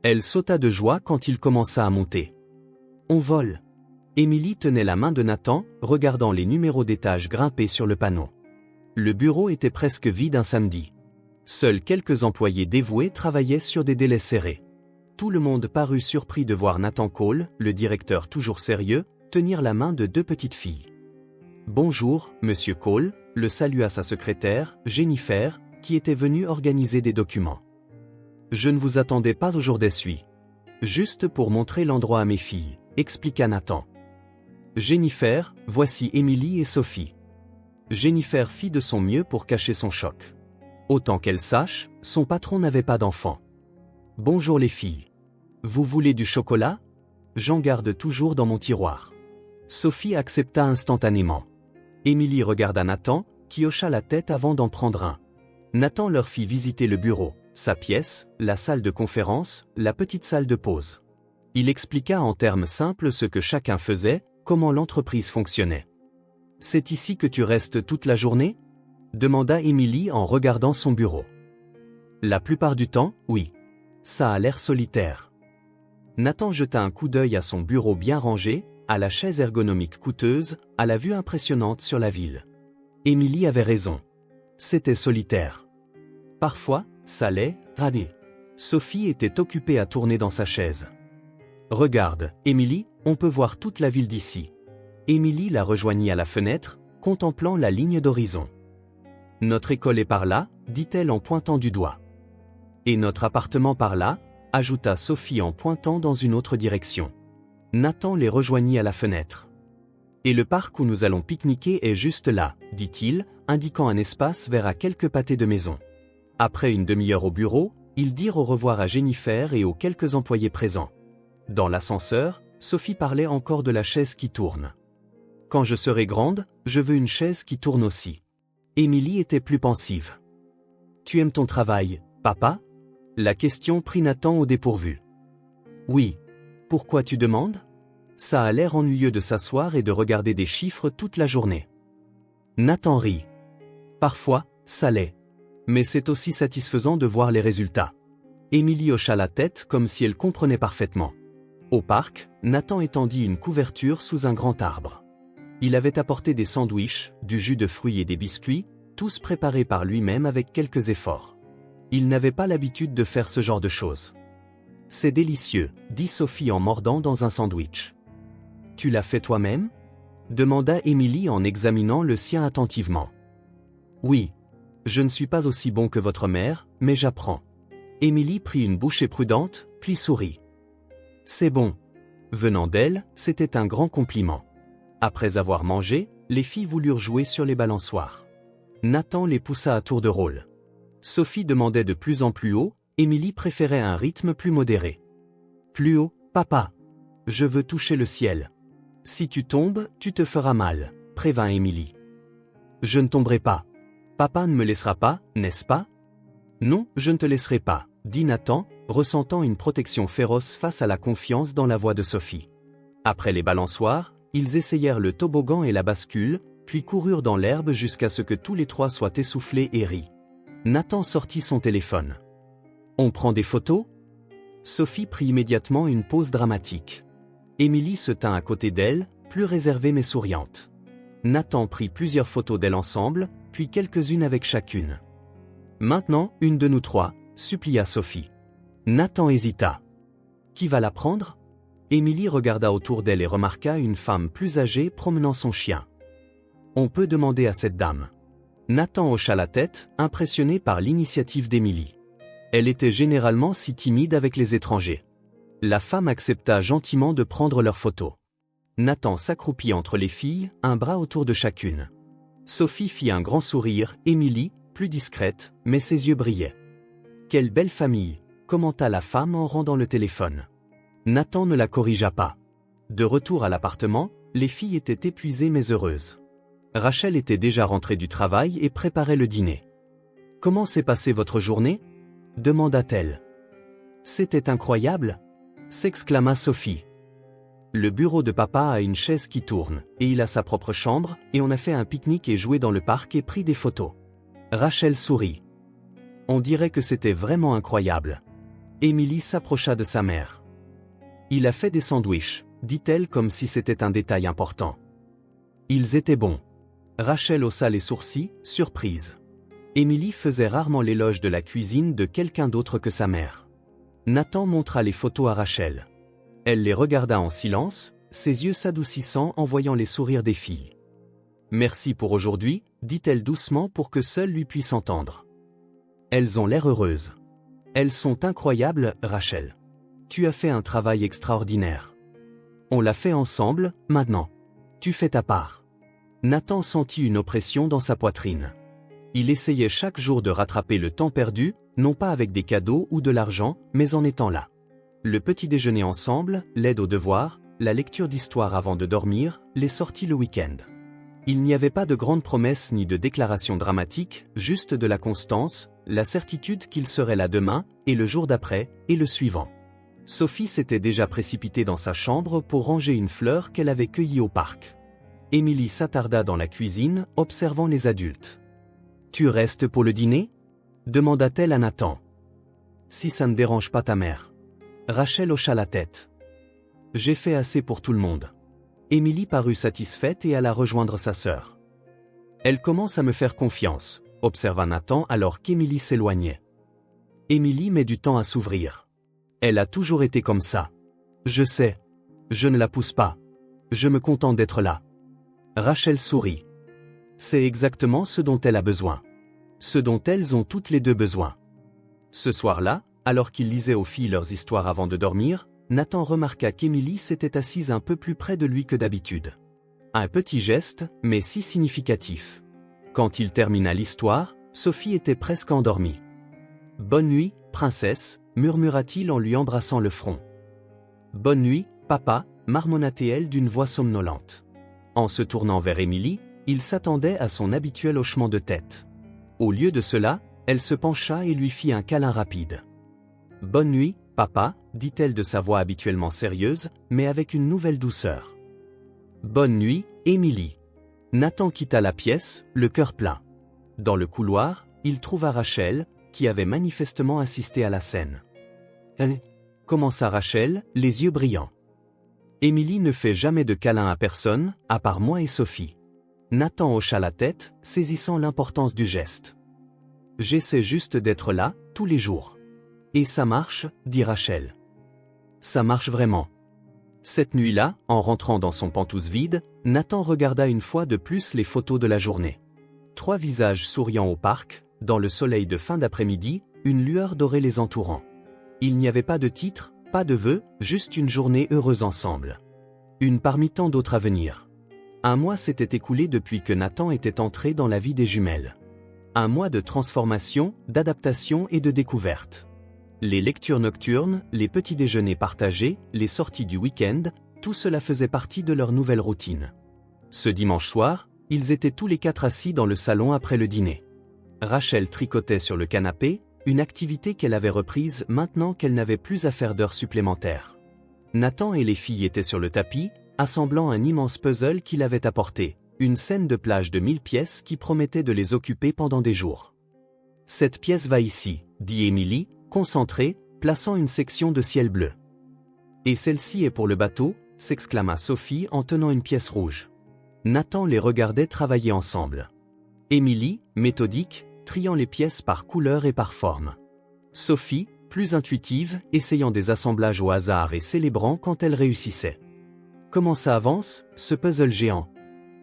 Elle sauta de joie quand il commença à monter. On vole. Émilie tenait la main de Nathan, regardant les numéros d'étage grimpés sur le panneau. Le bureau était presque vide un samedi. Seuls quelques employés dévoués travaillaient sur des délais serrés. Tout le monde parut surpris de voir Nathan Cole, le directeur toujours sérieux, tenir la main de deux petites filles. Bonjour, monsieur Cole, le salua sa secrétaire, Jennifer, qui était venue organiser des documents. Je ne vous attendais pas aujourd'hui. Juste pour montrer l'endroit à mes filles, expliqua Nathan. Jennifer, voici Émilie et Sophie. Jennifer fit de son mieux pour cacher son choc. Autant qu'elle sache, son patron n'avait pas d'enfant. Bonjour les filles. Vous voulez du chocolat? J'en garde toujours dans mon tiroir. Sophie accepta instantanément. Émilie regarda Nathan, qui hocha la tête avant d'en prendre un. Nathan leur fit visiter le bureau, sa pièce, la salle de conférence, la petite salle de pause. Il expliqua en termes simples ce que chacun faisait, comment l'entreprise fonctionnait. C'est ici que tu restes toute la journée? Demanda Émilie en regardant son bureau. La plupart du temps, oui. Ça a l'air solitaire. Nathan jeta un coup d'œil à son bureau bien rangé, à la chaise ergonomique coûteuse, à la vue impressionnante sur la ville. Émilie avait raison. C'était solitaire. Parfois, ça l'est, rané. Sophie était occupée à tourner dans sa chaise. Regarde, Émilie, on peut voir toute la ville d'ici. Émilie la rejoignit à la fenêtre, contemplant la ligne d'horizon. Notre école est par là, dit-elle en pointant du doigt. Et notre appartement par là, ajouta Sophie en pointant dans une autre direction. Nathan les rejoignit à la fenêtre. Et le parc où nous allons pique-niquer est juste là, dit-il, indiquant un espace vers à quelques pâtés de maison. Après une demi-heure au bureau, ils dirent au revoir à Jennifer et aux quelques employés présents. Dans l'ascenseur, Sophie parlait encore de la chaise qui tourne. Quand je serai grande, je veux une chaise qui tourne aussi. Émilie était plus pensive. Tu aimes ton travail, papa? La question prit Nathan au dépourvu. Oui. Pourquoi tu demandes? Ça a l'air ennuyeux de s'asseoir et de regarder des chiffres toute la journée. Nathan rit. Parfois, ça l'est. Mais c'est aussi satisfaisant de voir les résultats. Émilie hocha la tête comme si elle comprenait parfaitement. Au parc, Nathan étendit une couverture sous un grand arbre. Il avait apporté des sandwichs, du jus de fruits et des biscuits, tous préparés par lui-même avec quelques efforts. Il n'avait pas l'habitude de faire ce genre de choses. C'est délicieux, dit Sophie en mordant dans un sandwich. Tu l'as fait toi-même? Demanda Émilie en examinant le sien attentivement. Oui. Je ne suis pas aussi bon que votre mère, mais j'apprends. Émilie prit une bouchée prudente, puis sourit. C'est bon. Venant d'elle, c'était un grand compliment. Après avoir mangé, les filles voulurent jouer sur les balançoires. Nathan les poussa à tour de rôle. Sophie demandait de plus en plus haut, Émilie préférait un rythme plus modéré. Plus haut, papa. Je veux toucher le ciel. Si tu tombes, tu te feras mal, prévint Émilie. Je ne tomberai pas. Papa ne me laissera pas, n'est-ce pas? Non, je ne te laisserai pas, dit Nathan, ressentant une protection féroce face à la confiance dans la voix de Sophie. Après les balançoires, ils essayèrent le toboggan et la bascule, puis coururent dans l'herbe jusqu'à ce que tous les trois soient essoufflés et rient. Nathan sortit son téléphone. On prend des photos? Sophie prit immédiatement une pause dramatique. Émilie se tint à côté d'elle, plus réservée mais souriante. Nathan prit plusieurs photos d'elle ensemble, puis quelques-unes avec chacune. Maintenant, une de nous trois, supplia Sophie. Nathan hésita. Qui va la prendre? Émilie regarda autour d'elle et remarqua une femme plus âgée promenant son chien. On peut demander à cette dame. Nathan hocha la tête, impressionné par l'initiative d'Émilie. Elle était généralement si timide avec les étrangers. La femme accepta gentiment de prendre leurs photos. Nathan s'accroupit entre les filles, un bras autour de chacune. Sophie fit un grand sourire, Émilie, plus discrète, mais ses yeux brillaient. Quelle belle famille, commenta la femme en rendant le téléphone. Nathan ne la corrigea pas. De retour à l'appartement, les filles étaient épuisées mais heureuses. Rachel était déjà rentrée du travail et préparait le dîner. « Comment s'est passée votre journée ?» demanda-t-elle. « C'était incroyable !» s'exclama Sophie. « Le bureau de papa a une chaise qui tourne, et il a sa propre chambre, et on a fait un pique-nique et joué dans le parc et pris des photos. » Rachel sourit. « On dirait que c'était vraiment incroyable. » Émilie s'approcha de sa mère. « Il a fait des sandwichs, dit-elle comme si c'était un détail important. Ils étaient bons. » Rachel haussa les sourcils, surprise. Émilie faisait rarement l'éloge de la cuisine de quelqu'un d'autre que sa mère. Nathan montra les photos à Rachel. Elle les regarda en silence, ses yeux s'adoucissant en voyant les sourires des filles. « Merci pour aujourd'hui, dit-elle doucement pour que seul lui puisse entendre. Elles ont l'air heureuses. Elles sont incroyables, Rachel. Tu as fait un travail extraordinaire. On l'a fait ensemble, maintenant. Tu fais ta part. » Nathan sentit une oppression dans sa poitrine. Il essayait chaque jour de rattraper le temps perdu, non pas avec des cadeaux ou de l'argent, mais en étant là. Le petit déjeuner ensemble, l'aide aux devoirs, la lecture d'histoire avant de dormir, les sorties le week-end. Il n'y avait pas de grandes promesses ni de déclarations dramatiques, juste de la constance, la certitude qu'il serait là demain, et le jour d'après, et le suivant. Sophie s'était déjà précipitée dans sa chambre pour ranger une fleur qu'elle avait cueillie au parc. Émilie s'attarda dans la cuisine, observant les adultes. « Tu restes pour le dîner ?» demanda-t-elle à Nathan. « Si ça ne dérange pas ta mère. » Rachel hocha la tête. « J'ai fait assez pour tout le monde. » Émilie parut satisfaite et alla rejoindre sa sœur. « Elle commence à me faire confiance, » observa Nathan alors qu'Émilie s'éloignait. « Émilie met du temps à s'ouvrir. Elle a toujours été comme ça. Je sais. Je ne la pousse pas. Je me contente d'être là. » Rachel sourit. C'est exactement ce dont elle a besoin. Ce dont elles ont toutes les deux besoin. Ce soir-là, alors qu'ils lisaient aux filles leurs histoires avant de dormir, Nathan remarqua qu'Émilie s'était assise un peu plus près de lui que d'habitude. Un petit geste, mais si significatif. Quand il termina l'histoire, Sophie était presque endormie. « Bonne nuit, princesse », murmura-t-il en lui embrassant le front. « Bonne nuit, papa », marmonna-t-elle d'une voix somnolente. En se tournant vers Émilie, il s'attendait à son habituel hochement de tête. Au lieu de cela, elle se pencha et lui fit un câlin rapide. « Bonne nuit, papa », dit-elle de sa voix habituellement sérieuse, mais avec une nouvelle douceur. « Bonne nuit, Émilie. » Nathan quitta la pièce, le cœur plein. Dans le couloir, il trouva Rachel, qui avait manifestement assisté à la scène. « Elle » commença Rachel, les yeux brillants. Émilie ne fait jamais de câlin à personne, à part moi et Sophie. Nathan hocha la tête, saisissant l'importance du geste. « J'essaie juste d'être là, tous les jours. »« Et ça marche » dit Rachel. « Ça marche vraiment. » Cette nuit-là, en rentrant dans son pantouse vide, Nathan regarda une fois de plus les photos de la journée. 3 visages souriants au parc, dans le soleil de fin d'après-midi, une lueur dorée les entourant. Il n'y avait pas de titre, pas de vœux, juste une journée heureuse ensemble. Une parmi tant d'autres à venir. Un mois s'était écoulé depuis que Nathan était entré dans la vie des jumelles. Un mois de transformation, d'adaptation et de découverte. Les lectures nocturnes, les petits déjeuners partagés, les sorties du week-end, tout cela faisait partie de leur nouvelle routine. Ce dimanche soir, ils étaient tous les 4 assis dans le salon après le dîner. Rachel tricotait sur le canapé, une activité qu'elle avait reprise maintenant qu'elle n'avait plus à faire d'heures supplémentaires. Nathan et les filles étaient sur le tapis, assemblant un immense puzzle qu'il avait apporté, une scène de plage de 1000 pièces qui promettait de les occuper pendant des jours. « Cette pièce va ici », dit Émilie, concentrée, plaçant une section de ciel bleu. « Et celle-ci est pour le bateau », s'exclama Sophie en tenant une pièce rouge. Nathan les regardait travailler ensemble. Émilie, méthodique, triant les pièces par couleur et par forme. Sophie, plus intuitive, essayant des assemblages au hasard et célébrant quand elle réussissait. « Comment ça avance, ce puzzle géant ?»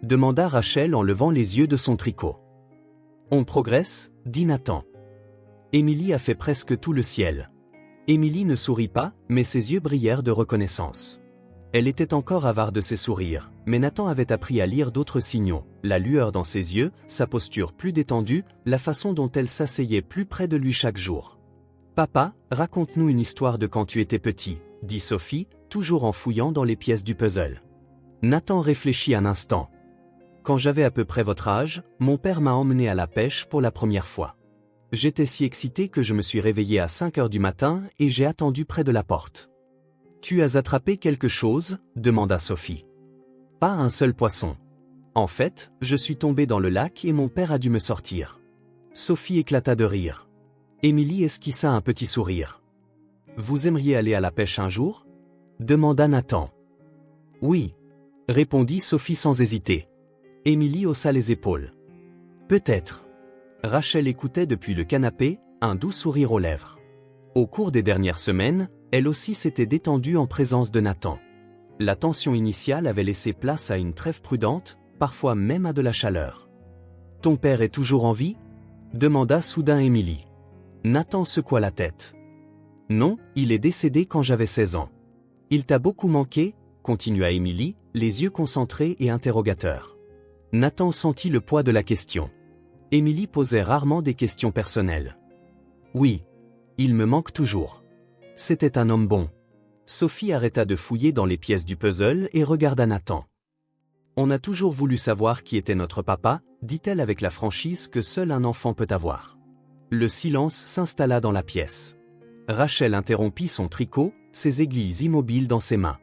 demanda Rachel en levant les yeux de son tricot. « On progresse » dit Nathan. Émilie a fait presque tout le ciel. Émilie ne sourit pas, mais ses yeux brillèrent de reconnaissance. Elle était encore avare de ses sourires, mais Nathan avait appris à lire d'autres signaux, la lueur dans ses yeux, sa posture plus détendue, la façon dont elle s'asseyait plus près de lui chaque jour. « Papa, raconte-nous une histoire de quand tu étais petit » dit Sophie, toujours en fouillant dans les pièces du puzzle. Nathan réfléchit un instant. Quand j'avais à peu près votre âge, mon père m'a emmené à la pêche pour la première fois. J'étais si excité que je me suis réveillé à 5 heures du matin et j'ai attendu près de la porte. Tu as attrapé quelque chose ? Demanda Sophie. Pas un seul poisson. En fait, je suis tombé dans le lac et mon père a dû me sortir. Sophie éclata de rire. Émilie esquissa un petit sourire. Vous aimeriez aller à la pêche un jour ? Demanda Nathan. Oui, répondit Sophie sans hésiter. Émilie haussa les épaules. Peut-être. Rachel écoutait depuis le canapé, un doux sourire aux lèvres. Au cours des dernières semaines, elle aussi s'était détendue en présence de Nathan. La tension initiale avait laissé place à une trêve prudente, parfois même à de la chaleur. « Ton père est toujours en vie ?» demanda soudain Émilie. Nathan secoua la tête. « Non, il est décédé quand j'avais 16 ans. »« Il t'a beaucoup manqué ?» continua Émilie, les yeux concentrés et interrogateurs. Nathan sentit le poids de la question. Émilie posait rarement des questions personnelles. « Oui. Il me manque toujours. C'était un homme bon. » Sophie arrêta de fouiller dans les pièces du puzzle et regarda Nathan. « On a toujours voulu savoir qui était notre papa, » dit-elle avec la franchise que seul un enfant peut avoir. Le silence s'installa dans la pièce. Rachel interrompit son tricot, ses aiguilles immobiles dans ses mains.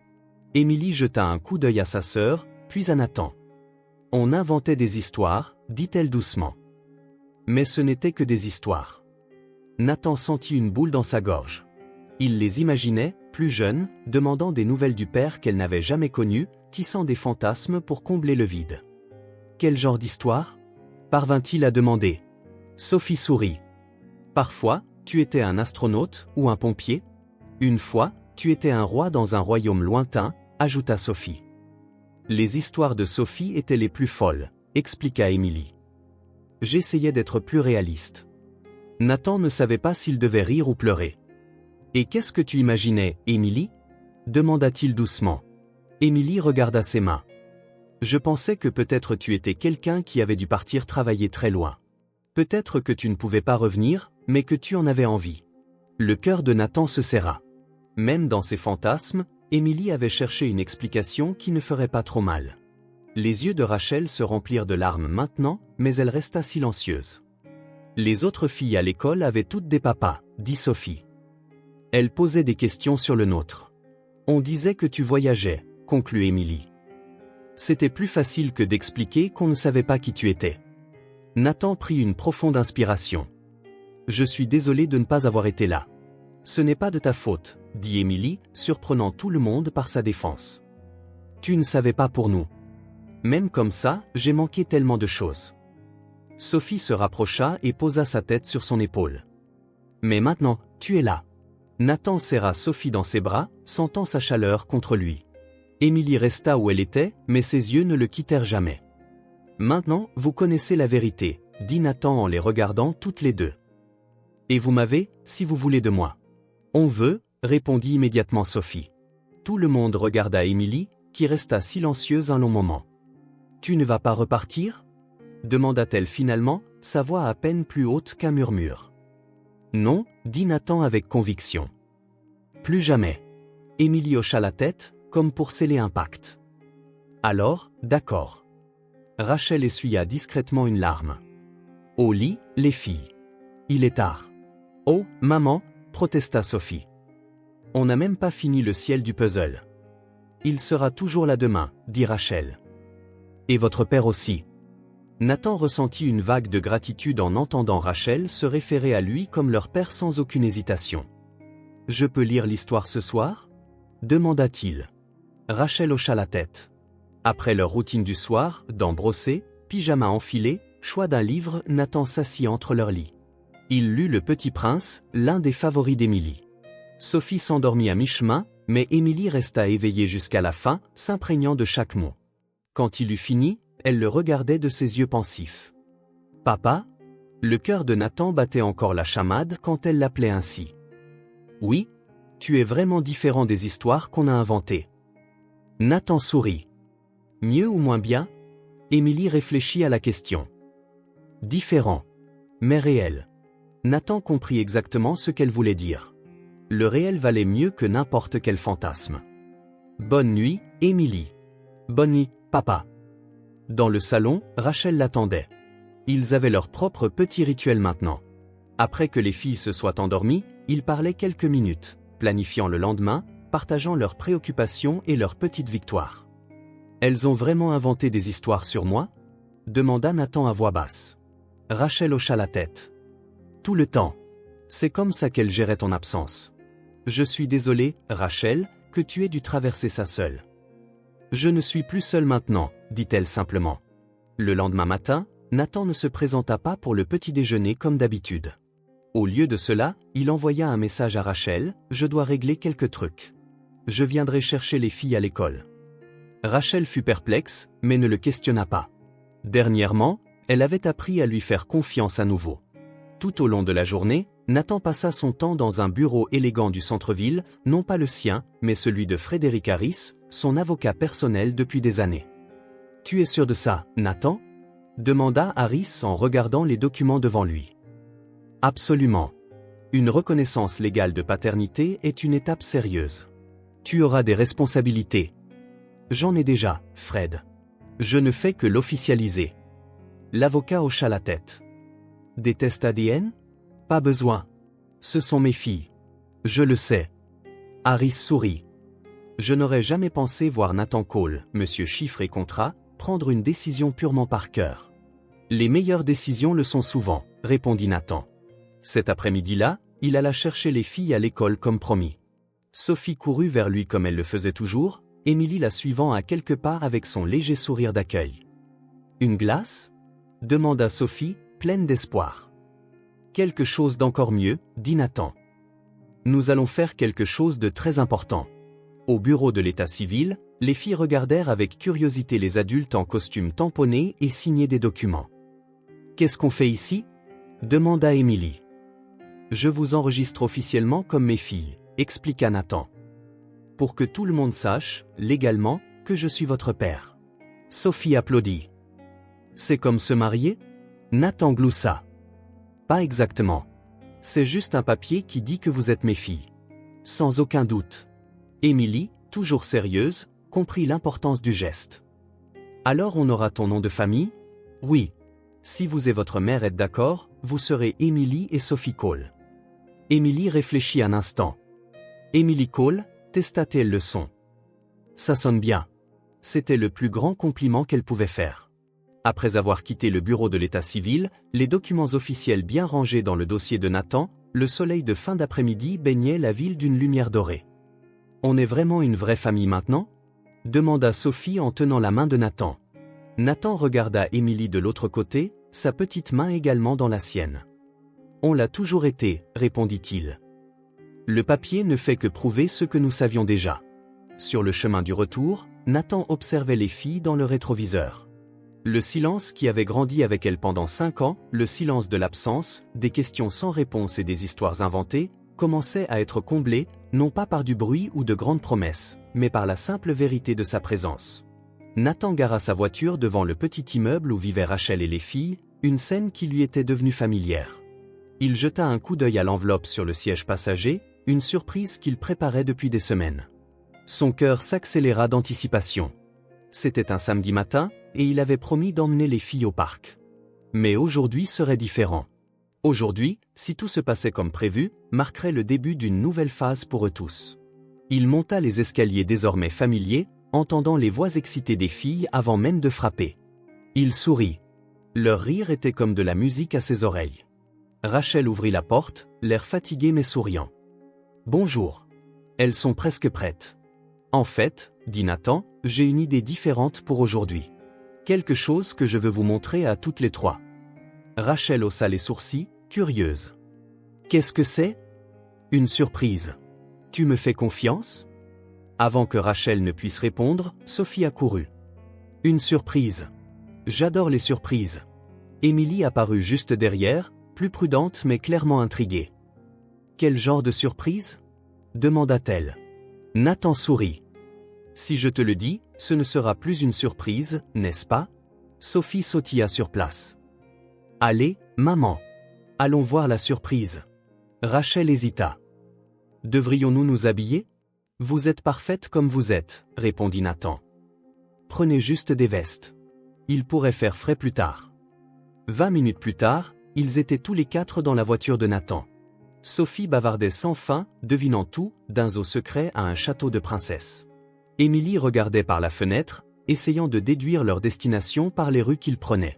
Émilie jeta un coup d'œil à sa sœur, puis à Nathan. « On inventait des histoires, » dit-elle doucement. Mais ce n'était que des histoires. Nathan sentit une boule dans sa gorge. Il les imaginait, plus jeunes, demandant des nouvelles du père qu'elle n'avait jamais connu, tissant des fantasmes pour combler le vide. Quel genre d'histoire ? Parvint-il à demander. Sophie sourit. Parfois, tu étais un astronaute ou un pompier. Une fois, tu étais un roi dans un royaume lointain, ajouta Sophie. Les histoires de Sophie étaient les plus folles, expliqua Émilie. J'essayais d'être plus réaliste. Nathan ne savait pas s'il devait rire ou pleurer. Et qu'est-ce que tu imaginais, Émilie ? demanda-t-il doucement. Émilie regarda ses mains. Je pensais que peut-être tu étais quelqu'un qui avait dû partir travailler très loin. Peut-être que tu ne pouvais pas revenir, mais que tu en avais envie. Le cœur de Nathan se serra. Même dans ses fantasmes, Émilie avait cherché une explication qui ne ferait pas trop mal. Les yeux de Rachel se remplirent de larmes maintenant, mais elle resta silencieuse. Les autres filles à l'école avaient toutes des papas, dit Sophie. Elle posait des questions sur le nôtre. On disait que tu voyageais, conclut Émilie. C'était plus facile que d'expliquer qu'on ne savait pas qui tu étais. Nathan prit une profonde inspiration. Je suis désolé de ne pas avoir été là. Ce n'est pas de ta faute, dit Émilie, surprenant tout le monde par sa défense. Tu ne savais pas pour nous. Même comme ça, j'ai manqué tellement de choses. Sophie se rapprocha et posa sa tête sur son épaule. Mais maintenant, tu es là. Nathan serra Sophie dans ses bras, sentant sa chaleur contre lui. Émilie resta où elle était, mais ses yeux ne le quittèrent jamais. Maintenant, vous connaissez la vérité, dit Nathan en les regardant toutes les deux. Et vous m'avez, si vous voulez de moi. On veut, répondit immédiatement Sophie. Tout le monde regarda Émilie, qui resta silencieuse un long moment. Tu ne vas pas repartir ? demanda-t-elle finalement, sa voix à peine plus haute qu'un murmure. Non, dit Nathan avec conviction. Plus jamais. Émilie hocha la tête, comme pour sceller un pacte. Alors, d'accord. Rachel essuya discrètement une larme. Au lit, les filles. Il est tard. Oh, maman, protesta Sophie. On n'a même pas fini le ciel du puzzle. Il sera toujours là demain, dit Rachel. Et votre père aussi. Nathan ressentit une vague de gratitude en entendant Rachel se référer à lui comme leur père sans aucune hésitation. « Je peux lire l'histoire ce soir ?» demanda-t-il. Rachel hocha la tête. Après leur routine du soir, dents brossées, pyjama enfilé, choix d'un livre, Nathan s'assit entre leurs lits. Il lut Le Petit Prince, l'un des favoris d'Émilie. Sophie s'endormit à mi-chemin, mais Émilie resta éveillée jusqu'à la fin, s'imprégnant de chaque mot. Quand il eut fini, elle le regardait de ses yeux pensifs. « Papa ?» Le cœur de Nathan battait encore la chamade quand elle l'appelait ainsi. « Oui, tu es vraiment différent des histoires qu'on a inventées. » Nathan sourit. « Mieux ou moins bien ?» Émilie réfléchit à la question. « Différent, mais réel. » Nathan comprit exactement ce qu'elle voulait dire. Le réel valait mieux que n'importe quel fantasme. « Bonne nuit, Émilie. » Bonne nuit, papa. Dans le salon, Rachel l'attendait. Ils avaient leur propre petit rituel maintenant. Après que les filles se soient endormies, ils parlaient quelques minutes, planifiant le lendemain, partageant leurs préoccupations et leurs petites victoires. Elles ont vraiment inventé des histoires sur moi? Demanda Nathan à voix basse. Rachel hocha la tête. Tout le temps. C'est comme ça qu'elle gérait ton absence. Je suis désolé, Rachel, que tu aies dû traverser ça seule. Je ne suis plus seule maintenant, dit-elle simplement. Le lendemain matin, Nathan ne se présenta pas pour le petit déjeuner comme d'habitude. Au lieu de cela, il envoya un message à Rachel, « Je dois régler quelques trucs. Je viendrai chercher les filles à l'école. » Rachel fut perplexe, mais ne le questionna pas. Dernièrement, elle avait appris à lui faire confiance à nouveau. Tout au long de la journée, Nathan passa son temps dans un bureau élégant du centre-ville, non pas le sien, mais celui de Frédéric Harris, son avocat personnel depuis des années. « Tu es sûr de ça, Nathan ?» demanda Harris en regardant les documents devant lui. « Absolument. Une reconnaissance légale de paternité est une étape sérieuse. Tu auras des responsabilités. J'en ai déjà, Fred. Je ne fais que l'officialiser. » L'avocat hocha la tête. « Des tests ADN ? Pas besoin. Ce sont mes filles. Je le sais. » Harris sourit. « Je n'aurais jamais pensé voir Nathan Cole, monsieur Chiffres et Contrat, prendre une décision purement par cœur. Les meilleures décisions le sont souvent, répondit Nathan. Cet après-midi-là, il alla chercher les filles à l'école comme promis. Sophie courut vers lui comme elle le faisait toujours, Émilie la suivant à quelque part avec son léger sourire d'accueil. « Une glace ?» demanda Sophie, pleine d'espoir. « Quelque chose d'encore mieux, dit Nathan. Nous allons faire quelque chose de très important. » Au bureau de l'état civil, les filles regardèrent avec curiosité les adultes en costume tamponné et signaient des documents. « Qu'est-ce qu'on fait ici ?» demanda Émilie. « Je vous enregistre officiellement comme mes filles, » expliqua Nathan. « Pour que tout le monde sache, légalement, que je suis votre père. » Sophie applaudit. « C'est comme se marier ?» Nathan gloussa. « Pas exactement. C'est juste un papier qui dit que vous êtes mes filles. » Sans aucun doute. Émilie, toujours sérieuse, comprit l'importance du geste. « Alors on aura ton nom de famille ? » « Oui. Si vous et votre mère êtes d'accord, vous serez Émilie et Sophie Cole. » Émilie réfléchit un instant. « Émilie Cole, testa-t-elle le son. » Ça sonne bien. C'était le plus grand compliment qu'elle pouvait faire. Après avoir quitté le bureau de l'état civil, les documents officiels bien rangés dans le dossier de Nathan, le soleil de fin d'après-midi baignait la ville d'une lumière dorée. « On est vraiment une vraie famille maintenant ?» demanda Sophie en tenant la main de Nathan. Nathan regarda Émilie de l'autre côté, sa petite main également dans la sienne. « On l'a toujours été, répondit-il. Le papier ne fait que prouver ce que nous savions déjà. » Sur le chemin du retour, Nathan observait les filles dans le rétroviseur. Le silence qui avait grandi avec elle pendant 5 ans, le silence de l'absence, des questions sans réponse et des histoires inventées, commençait à être comblé, non pas par du bruit ou de grandes promesses, mais par la simple vérité de sa présence. Nathan gara sa voiture devant le petit immeuble où vivaient Rachel et les filles, une scène qui lui était devenue familière. Il jeta un coup d'œil à l'enveloppe sur le siège passager, une surprise qu'il préparait depuis des semaines. Son cœur s'accéléra d'anticipation. C'était un samedi matin, et il avait promis d'emmener les filles au parc. Mais aujourd'hui serait différent. Aujourd'hui, si tout se passait comme prévu, marquerait le début d'une nouvelle phase pour eux tous. Il monta les escaliers désormais familiers, entendant les voix excitées des filles avant même de frapper. Il sourit. Leur rire était comme de la musique à ses oreilles. Rachel ouvrit la porte, l'air fatigué mais souriant. « Bonjour. Elles sont presque prêtes. » « En fait, dit Nathan, j'ai une idée différente pour aujourd'hui. Quelque chose que je veux vous montrer à toutes les trois. » Rachel haussa les sourcils, curieuse. « Qu'est-ce que c'est ? » ?»« Une surprise. Tu me fais confiance ? » Avant que Rachel ne puisse répondre, Sophie accourut. « Une surprise. J'adore les surprises. » Émilie apparut juste derrière, plus prudente mais clairement intriguée. « Quel genre de surprise ? » demanda-t-elle. Nathan sourit. « Si je te le dis, ce ne sera plus une surprise, n'est-ce pas ?» Sophie sautilla sur place. « Allez, maman. Allons voir la surprise. » Rachel hésita. « Devrions-nous nous habiller ? Vous êtes parfaite comme vous êtes, répondit Nathan. « Prenez juste des vestes. Il pourrait faire frais plus tard. 20 minutes plus tard, ils étaient tous les quatre dans la voiture de Nathan. Sophie bavardait sans fin, devinant tout, d'un zoo secret à un château de princesse. Émilie regardait par la fenêtre, essayant de déduire leur destination par les rues qu'ils prenaient.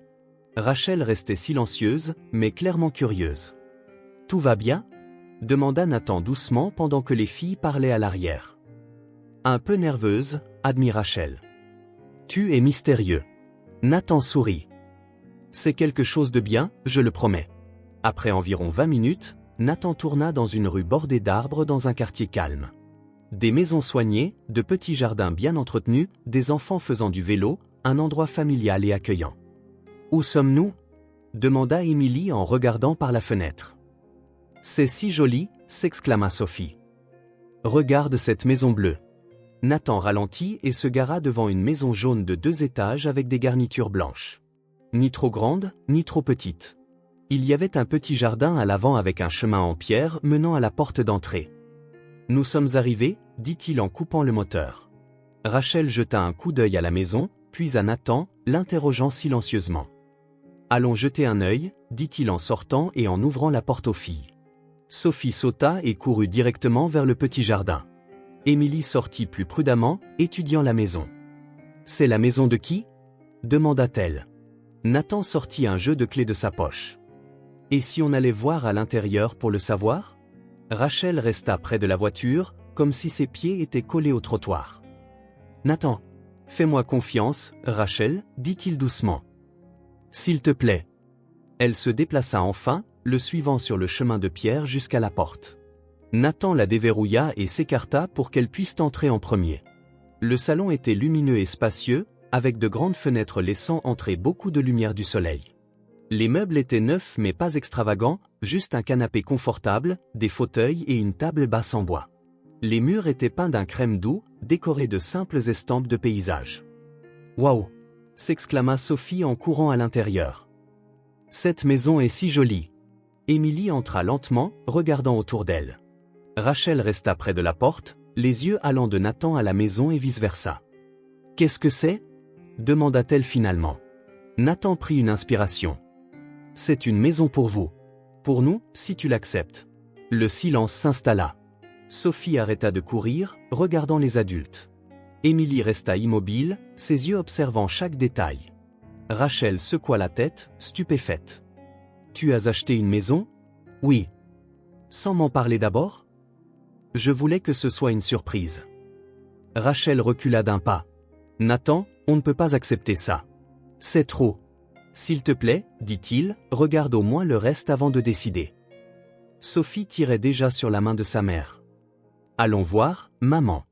Rachel restait silencieuse, mais clairement curieuse. « Tout va bien ?» demanda Nathan doucement pendant que les filles parlaient à l'arrière. Un peu nerveuse, admit Rachel. « Tu es mystérieux. » Nathan sourit. « C'est quelque chose de bien, je le promets. » Après environ 20 minutes, Nathan tourna dans une rue bordée d'arbres dans un quartier calme. Des maisons soignées, de petits jardins bien entretenus, des enfants faisant du vélo, un endroit familial et accueillant. « Où sommes-nous » demanda Émilie en regardant par la fenêtre. « C'est si joli » s'exclama Sophie. « Regarde cette maison bleue. » Nathan ralentit et se gara devant une maison jaune de 2 étages avec des garnitures blanches. Ni trop grande, ni trop petite. Il y avait un petit jardin à l'avant avec un chemin en pierre menant à la porte d'entrée. « Nous sommes arrivés » dit-il en coupant le moteur. Rachel jeta un coup d'œil à la maison, puis à Nathan, l'interrogeant silencieusement. « Allons jeter un œil » dit-il en sortant et en ouvrant la porte aux filles. Sophie sauta et courut directement vers le petit jardin. Émilie sortit plus prudemment, étudiant la maison. « C'est la maison de qui » demanda-t-elle. Nathan sortit un jeu de clés de sa poche. « Et si on allait voir à l'intérieur pour le savoir » Rachel resta près de la voiture, comme si ses pieds étaient collés au trottoir. « Nathan, fais-moi confiance, Rachel, dit-il doucement. S'il te plaît. » Elle se déplaça enfin, le suivant sur le chemin de pierre jusqu'à la porte. Nathan la déverrouilla et s'écarta pour qu'elle puisse entrer en premier. Le salon était lumineux et spacieux, avec de grandes fenêtres laissant entrer beaucoup de lumière du soleil. Les meubles étaient neufs mais pas extravagants, juste un canapé confortable, des fauteuils et une table basse en bois. Les murs étaient peints d'un crème doux, décorés de simples estampes de paysages. « Waouh !» s'exclama Sophie en courant à l'intérieur. « Cette maison est si jolie !» Émilie entra lentement, regardant autour d'elle. Rachel resta près de la porte, les yeux allant de Nathan à la maison et vice-versa. « Qu'est-ce que c'est » demanda-t-elle finalement. Nathan prit une inspiration. « C'est une maison pour vous. Pour nous, si tu l'acceptes. » Le silence s'installa. Sophie arrêta de courir, regardant les adultes. Émilie resta immobile, ses yeux observant chaque détail. Rachel secoua la tête, stupéfaite. « Tu as acheté une maison » ? « Oui. »« Sans m'en parler d'abord ?» ?»« Je voulais que ce soit une surprise. » Rachel recula d'un pas. « Nathan, on ne peut pas accepter ça. C'est trop. » « S'il te plaît, dit-il, regarde au moins le reste avant de décider. » Sophie tirait déjà sur la main de sa mère. « Allons voir, maman. »«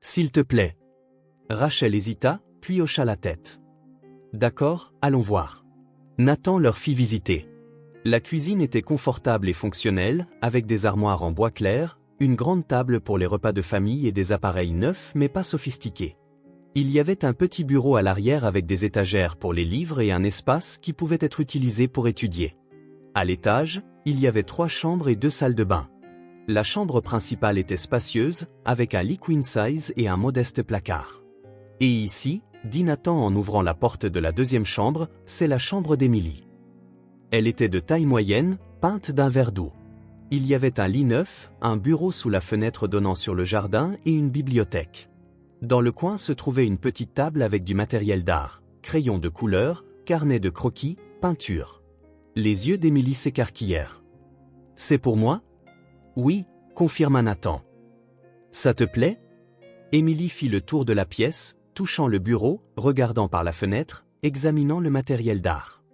S'il te plaît. » Rachel hésita, puis hocha la tête. « D'accord, allons voir. » Nathan leur fit visiter. La cuisine était confortable et fonctionnelle, avec des armoires en bois clair, une grande table pour les repas de famille et des appareils neufs mais pas sophistiqués. Il y avait un petit bureau à l'arrière avec des étagères pour les livres et un espace qui pouvait être utilisé pour étudier. À l'étage, il y avait 3 chambres et 2 salles de bain. La chambre principale était spacieuse, avec un lit queen size et un modeste placard. Et ici, dit Nathan en ouvrant la porte de la 2e chambre, c'est la chambre d'Émilie. Elle était de taille moyenne, peinte d'un vert doux. Il y avait un lit neuf, un bureau sous la fenêtre donnant sur le jardin et une bibliothèque. Dans le coin se trouvait une petite table avec du matériel d'art, crayons de couleur, carnet de croquis, peinture. Les yeux d'Émilie s'écarquillèrent. « C'est pour moi ?»« Oui » confirma Nathan. « Ça te plaît ?» Émilie fit le tour de la pièce, touchant le bureau, regardant par la fenêtre, examinant le matériel d'art.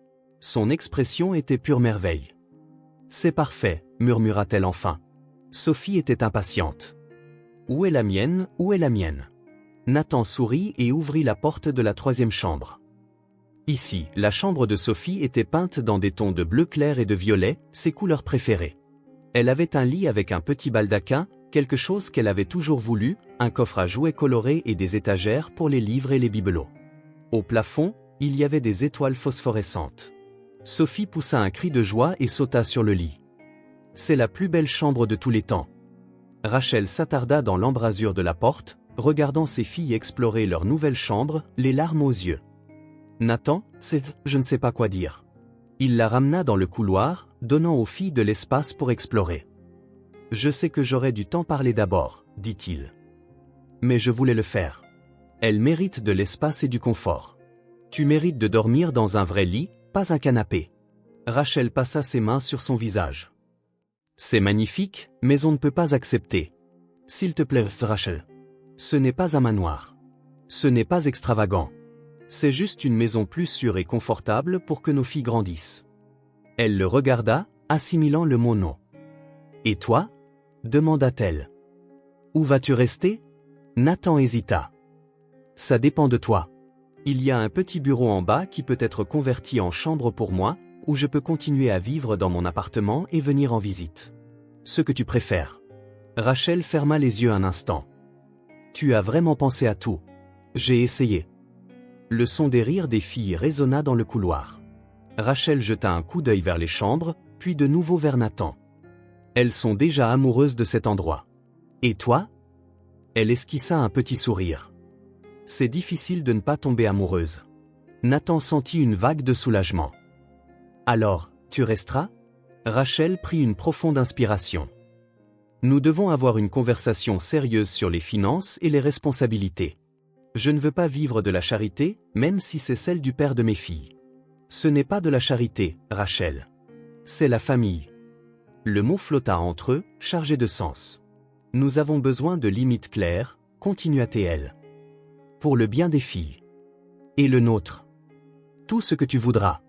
Son expression était pure merveille. « C'est parfait » murmura-t-elle enfin. Sophie était impatiente. « Où est la mienne, où est la mienne ?» Nathan sourit et ouvrit la porte de la 3e chambre. Ici, la chambre de Sophie était peinte dans des tons de bleu clair et de violet, ses couleurs préférées. Elle avait un lit avec un petit baldaquin, quelque chose qu'elle avait toujours voulu, un coffre à jouets colorés et des étagères pour les livres et les bibelots. Au plafond, il y avait des étoiles phosphorescentes. Sophie poussa un cri de joie et sauta sur le lit. « C'est la plus belle chambre de tous les temps. » Rachel s'attarda dans l'embrasure de la porte, regardant ses filles explorer leur nouvelle chambre, les larmes aux yeux. Nathan, je ne sais pas quoi dire. Il la ramena dans le couloir, donnant aux filles de l'espace pour explorer. Je sais que j'aurais dû t'en parler d'abord, dit-il. Mais je voulais le faire. Elle mérite de l'espace et du confort. Tu mérites de dormir dans un vrai lit, pas un canapé. Rachel passa ses mains sur son visage. C'est magnifique, mais on ne peut pas accepter. S'il te plaît, Rachel. Ce n'est pas un manoir. Ce n'est pas extravagant. C'est juste une maison plus sûre et confortable pour que nos filles grandissent. Elle le regarda, assimilant le mot non. Et toi ? Demanda-t-elle. Où vas-tu rester ? Nathan hésita. Ça dépend de toi. Il y a un petit bureau en bas qui peut être converti en chambre pour moi, où je peux continuer à vivre dans mon appartement et venir en visite. Ce que tu préfères. Rachel ferma les yeux un instant. Tu as vraiment pensé à tout. J'ai essayé. Le son des rires des filles résonna dans le couloir. Rachel jeta un coup d'œil vers les chambres, puis de nouveau vers Nathan. Elles sont déjà amoureuses de cet endroit. Et toi ? Elle esquissa un petit sourire. C'est difficile de ne pas tomber amoureuse. Nathan sentit une vague de soulagement. Alors, tu resteras ? Rachel prit une profonde inspiration. Nous devons avoir une conversation sérieuse sur les finances et les responsabilités. Je ne veux pas vivre de la charité, même si c'est celle du père de mes filles. Ce n'est pas de la charité, Rachel. C'est la famille. Le mot flotta entre eux, chargé de sens. Nous avons besoin de limites claires, continua-t-elle. Pour le bien des filles. Et le nôtre. Tout ce que tu voudras.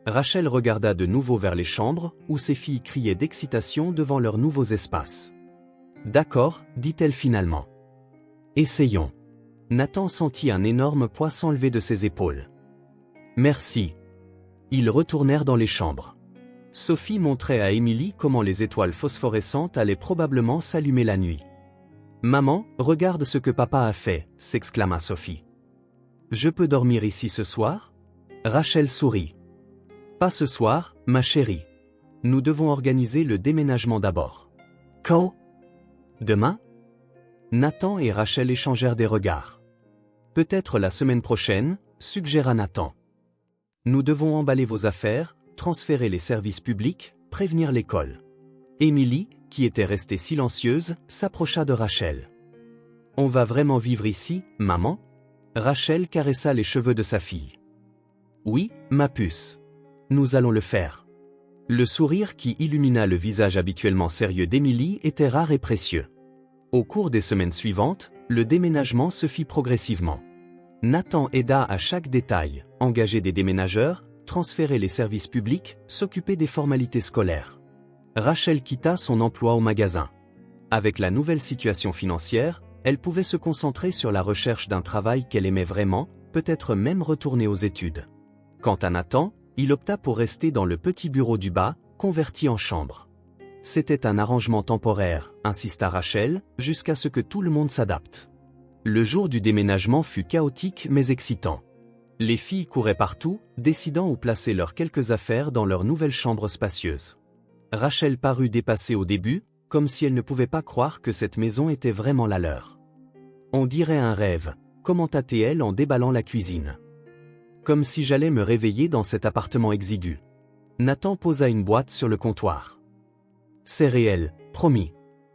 Rachel regarda de nouveau vers les chambres, où ses filles criaient d'excitation devant leurs nouveaux espaces. D'accord, dit-elle finalement. Essayons. Nathan sentit un énorme poids s'enlever de ses épaules. Merci. Ils retournèrent dans les chambres. Sophie montrait à Émilie comment les étoiles phosphorescentes allaient probablement s'allumer la nuit. « Maman, regarde ce que papa a fait » s'exclama Sophie. « Je peux dormir ici ce soir ?» Rachel sourit. « Pas ce soir, ma chérie. Nous devons organiser le déménagement d'abord. »« Quand ? Demain ?» Nathan et Rachel échangèrent des regards. « Peut-être la semaine prochaine » suggéra Nathan. « Nous devons emballer vos affaires, transférer les services publics, prévenir l'école. » Émilie, qui était restée silencieuse, s'approcha de Rachel. « On va vraiment vivre ici, maman ?» Rachel caressa les cheveux de sa fille. « Oui, ma puce. Nous allons le faire. » Le sourire qui illumina le visage habituellement sérieux d'Émilie était rare et précieux. Au cours des semaines suivantes, le déménagement se fit progressivement. Nathan aida à chaque détail, engager des déménageurs, transférer les services publics, s'occuper des formalités scolaires. Rachel quitta son emploi au magasin. Avec la nouvelle situation financière, elle pouvait se concentrer sur la recherche d'un travail qu'elle aimait vraiment, peut-être même retourner aux études. Quant à Nathan, il opta pour rester dans le petit bureau du bas, converti en chambre. C'était un arrangement temporaire, insista Rachel, jusqu'à ce que tout le monde s'adapte. Le jour du déménagement fut chaotique mais excitant. Les filles couraient partout, décidant où placer leurs quelques affaires dans leur nouvelle chambre spacieuse. Rachel parut dépassée au début, comme si elle ne pouvait pas croire que cette maison était vraiment la leur. « On dirait un rêve », commenta-t-elle en déballant la cuisine. « Comme si j'allais me réveiller dans cet appartement exigu. » Nathan posa une boîte sur le comptoir. « C'est réel, promis. »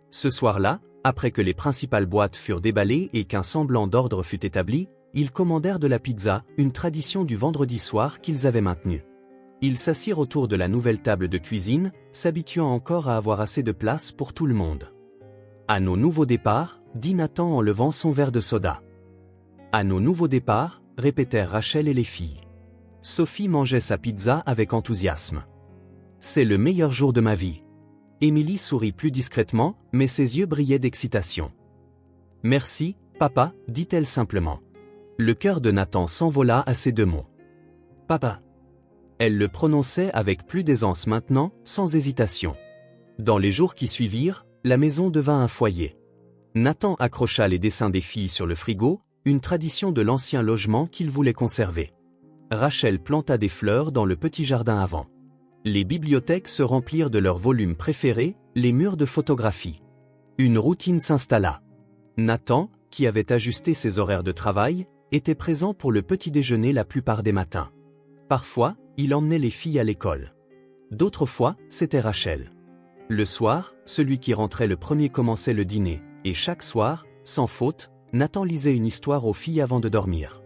Ce soir-là, après que les principales boîtes furent déballées et qu'un semblant d'ordre fut établi, ils commandèrent de la pizza, une tradition du vendredi soir qu'ils avaient maintenue. Ils s'assirent autour de la nouvelle table de cuisine, s'habituant encore à avoir assez de place pour tout le monde. « À nos nouveaux départs » dit Nathan en levant son verre de soda. « À nos nouveaux départs » répétèrent Rachel et les filles. Sophie mangeait sa pizza avec enthousiasme. « C'est le meilleur jour de ma vie. » Émilie sourit plus discrètement, mais ses yeux brillaient d'excitation. « Merci, papa » dit-elle simplement. Le cœur de Nathan s'envola à ces deux mots. « Papa » Elle le prononçait avec plus d'aisance maintenant, sans hésitation. Dans les jours qui suivirent, la maison devint un foyer. Nathan accrocha les dessins des filles sur le frigo, une tradition de l'ancien logement qu'il voulait conserver. Rachel planta des fleurs dans le petit jardin avant. Les bibliothèques se remplirent de leurs volumes préférés, les murs de photographie. Une routine s'installa. Nathan, qui avait ajusté ses horaires de travail, était présent pour le petit déjeuner la plupart des matins. Parfois, il emmenait les filles à l'école. D'autres fois, c'était Rachel. Le soir, celui qui rentrait le premier commençait le dîner, et chaque soir, sans faute, Nathan lisait une histoire aux filles avant de dormir.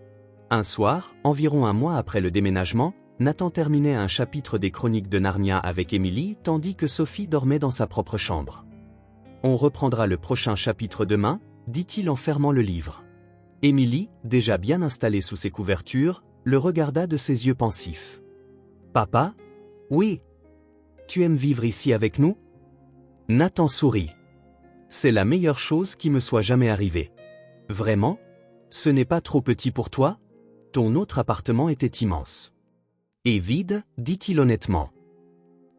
Un soir, environ un mois après le déménagement, Nathan terminait un chapitre des Chroniques de Narnia avec Émilie tandis que Sophie dormait dans sa propre chambre. « On reprendra le prochain chapitre demain », dit-il en fermant le livre. Émilie, déjà bien installée sous ses couvertures, le regarda de ses yeux pensifs. « Papa ? Oui. Tu aimes vivre ici avec nous ?» Nathan sourit. « C'est la meilleure chose qui me soit jamais arrivée. »« Vraiment ? Ce n'est pas trop petit pour toi ? Ton autre appartement était immense. »« Et vide, dit-il honnêtement. »«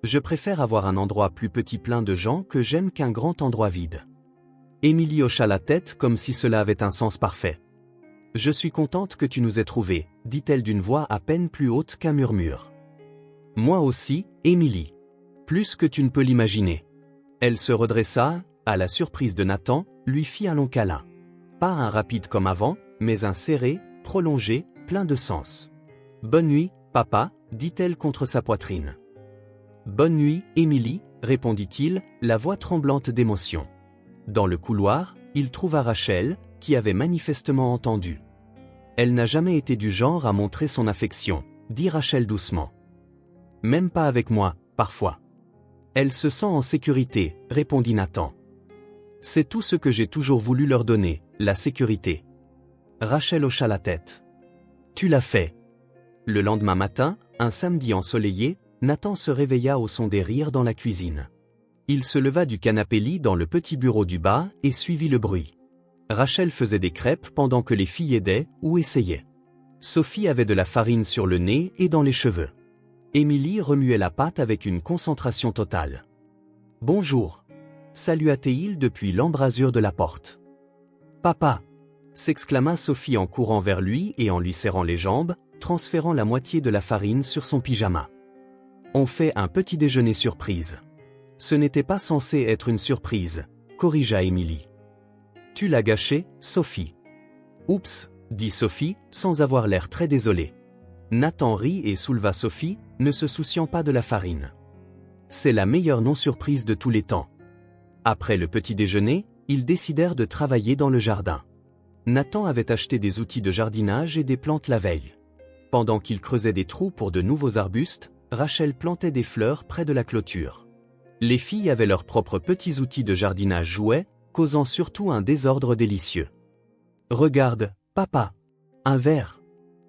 Je préfère avoir un endroit plus petit plein de gens que j'aime qu'un grand endroit vide. » Émilie hocha la tête comme si cela avait un sens parfait. « Je suis contente que tu nous aies trouvés, dit-elle d'une voix à peine plus haute qu'un murmure. « Moi aussi, Émilie. Plus que tu ne peux l'imaginer. » Elle se redressa, à la surprise de Nathan, lui fit un long câlin. Pas un rapide comme avant, mais un serré, prolongé, plein de sens. « Bonne nuit, papa, dit-elle contre sa poitrine. « Bonne nuit, Émilie, répondit-il, la voix tremblante d'émotion. Dans le couloir, il trouva Rachel, qui avait manifestement entendu. Elle n'a jamais été du genre à montrer son affection, dit Rachel doucement. Même pas avec moi, parfois. Elle se sent en sécurité, répondit Nathan. C'est tout ce que j'ai toujours voulu leur donner, la sécurité. Rachel hocha la tête. Tu l'as fait. Le lendemain matin, un samedi ensoleillé, Nathan se réveilla au son des rires dans la cuisine. Il se leva du canapé-lit dans le petit bureau du bas et suivit le bruit. Rachel faisait des crêpes pendant que les filles aidaient ou essayaient. Sophie avait de la farine sur le nez et dans les cheveux. Émilie remuait la pâte avec une concentration totale. « Bonjour » salua-t-il depuis l'embrasure de la porte. « Papa » s'exclama Sophie en courant vers lui et en lui serrant les jambes, transférant la moitié de la farine sur son pyjama. « On fait un petit déjeuner surprise. » Ce n'était pas censé être une surprise, corrigea Émilie. « Tu l'as gâché, Sophie. »« Oups » dit Sophie, sans avoir l'air très désolée. Nathan rit et souleva Sophie, ne se souciant pas de la farine. C'est la meilleure non-surprise de tous les temps. Après le petit déjeuner, ils décidèrent de travailler dans le jardin. Nathan avait acheté des outils de jardinage et des plantes la veille. Pendant qu'il creusait des trous pour de nouveaux arbustes, Rachel plantait des fleurs près de la clôture. Les filles avaient leurs propres petits outils de jardinage jouets, causant surtout un désordre délicieux. « Regarde, papa, un verre !»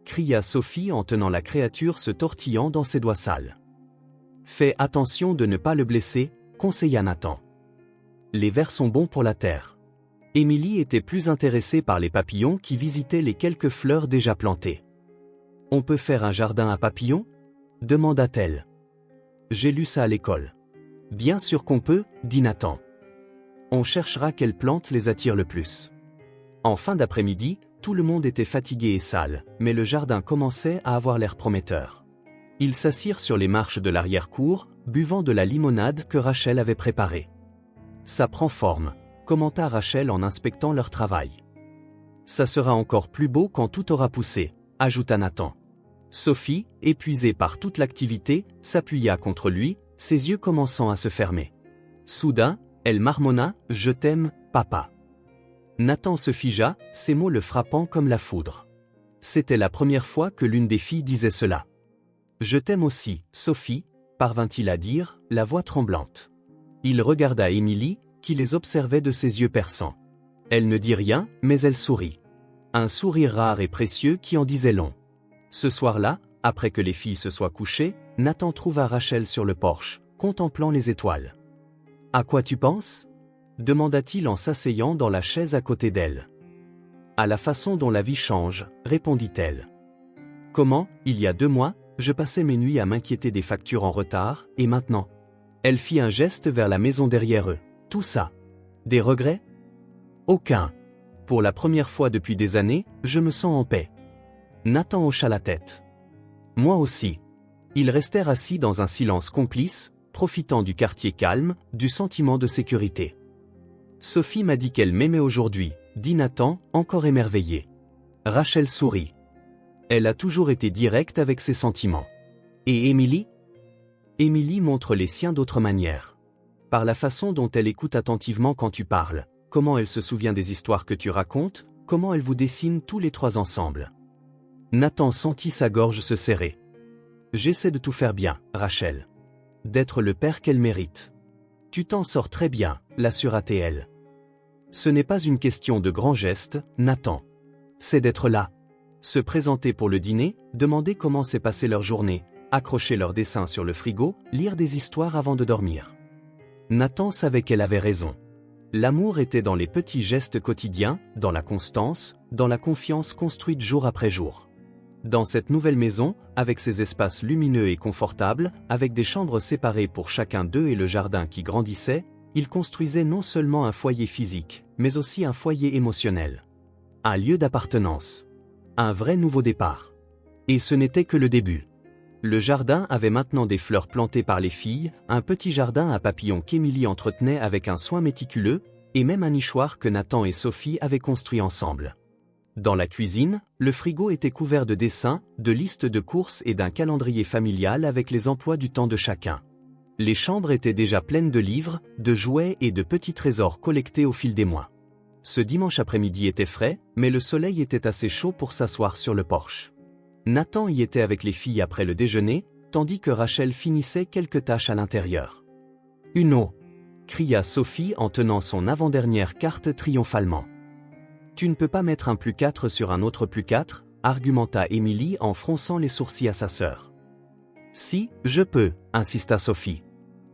cria Sophie en tenant la créature se tortillant dans ses doigts sales. « Fais attention de ne pas le blesser, conseilla Nathan. Les vers sont bons pour la terre. » Émilie était plus intéressée par les papillons qui visitaient les quelques fleurs déjà plantées. « On peut faire un jardin à papillons ?» demanda-t-elle. « J'ai lu ça à l'école. »« Bien sûr qu'on peut, » dit Nathan. « On cherchera quelles plantes les attirent le plus. » En fin d'après-midi, tout le monde était fatigué et sale, mais le jardin commençait à avoir l'air prometteur. Ils s'assirent sur les marches de l'arrière-cour, buvant de la limonade que Rachel avait préparée. « Ça prend forme », commenta Rachel en inspectant leur travail. « Ça sera encore plus beau quand tout aura poussé », ajouta Nathan. Sophie, épuisée par toute l'activité, s'appuya contre lui, ses yeux commençant à se fermer. Soudain, elle marmonna « Je t'aime, papa ». Nathan se figea, ces mots le frappant comme la foudre. C'était la première fois que l'une des filles disait cela. « Je t'aime aussi, Sophie », parvint-il à dire, la voix tremblante. Il regarda Émilie, qui les observait de ses yeux perçants. Elle ne dit rien, mais elle sourit. Un sourire rare et précieux qui en disait long. Ce soir-là, après que les filles se soient couchées, Nathan trouva Rachel sur le porche, contemplant les étoiles. « À quoi tu penses ?» demanda-t-il en s'asseyant dans la chaise à côté d'elle. « À la façon dont la vie change, » répondit-elle. « Comment, il y a 2 mois, je passais mes nuits à m'inquiéter des factures en retard, et maintenant ?» Elle fit un geste vers la maison derrière eux. « Tout ça. Des regrets ? » ?»« Aucun. Pour la première fois depuis des années, je me sens en paix. » Nathan hocha la tête. « Moi aussi. » Ils restèrent assis dans un silence complice, profitant du quartier calme, du sentiment de sécurité. « Sophie m'a dit qu'elle m'aimait aujourd'hui, » dit Nathan, encore émerveillé. Rachel sourit. Elle a toujours été directe avec ses sentiments. Et Émilie? Émilie montre les siens d'autre manière. Par la façon dont elle écoute attentivement quand tu parles, comment elle se souvient des histoires que tu racontes, comment elle vous dessine tous les trois ensemble. Nathan sentit sa gorge se serrer. J'essaie de tout faire bien, Rachel. D'être le père qu'elle mérite. Tu t'en sors très bien, l'assura-t-elle. Ce n'est pas une question de grands gestes, Nathan. C'est d'être là. Se présenter pour le dîner, demander comment s'est passée leur journée, accrocher leurs dessins sur le frigo, lire des histoires avant de dormir. Nathan savait qu'elle avait raison. L'amour était dans les petits gestes quotidiens, dans la constance, dans la confiance construite jour après jour. Dans cette nouvelle maison, avec ses espaces lumineux et confortables, avec des chambres séparées pour chacun d'eux et le jardin qui grandissait, ils construisaient non seulement un foyer physique, mais aussi un foyer émotionnel. Un lieu d'appartenance. Un vrai nouveau départ. Et ce n'était que le début. Le jardin avait maintenant des fleurs plantées par les filles, un petit jardin à papillons qu'Émilie entretenait avec un soin méticuleux, et même un nichoir que Nathan et Sophie avaient construit ensemble. Dans la cuisine, le frigo était couvert de dessins, de listes de courses et d'un calendrier familial avec les emplois du temps de chacun. Les chambres étaient déjà pleines de livres, de jouets et de petits trésors collectés au fil des mois. Ce dimanche après-midi était frais, mais le soleil était assez chaud pour s'asseoir sur le porche. Nathan y était avec les filles après le déjeuner, tandis que Rachel finissait quelques tâches à l'intérieur. « Uno !» cria Sophie en tenant son avant-dernière carte triomphalement. « Tu ne peux pas mettre un +4 sur un autre +4 » argumenta Émilie en fronçant les sourcils à sa sœur. « Si, je peux » insista Sophie.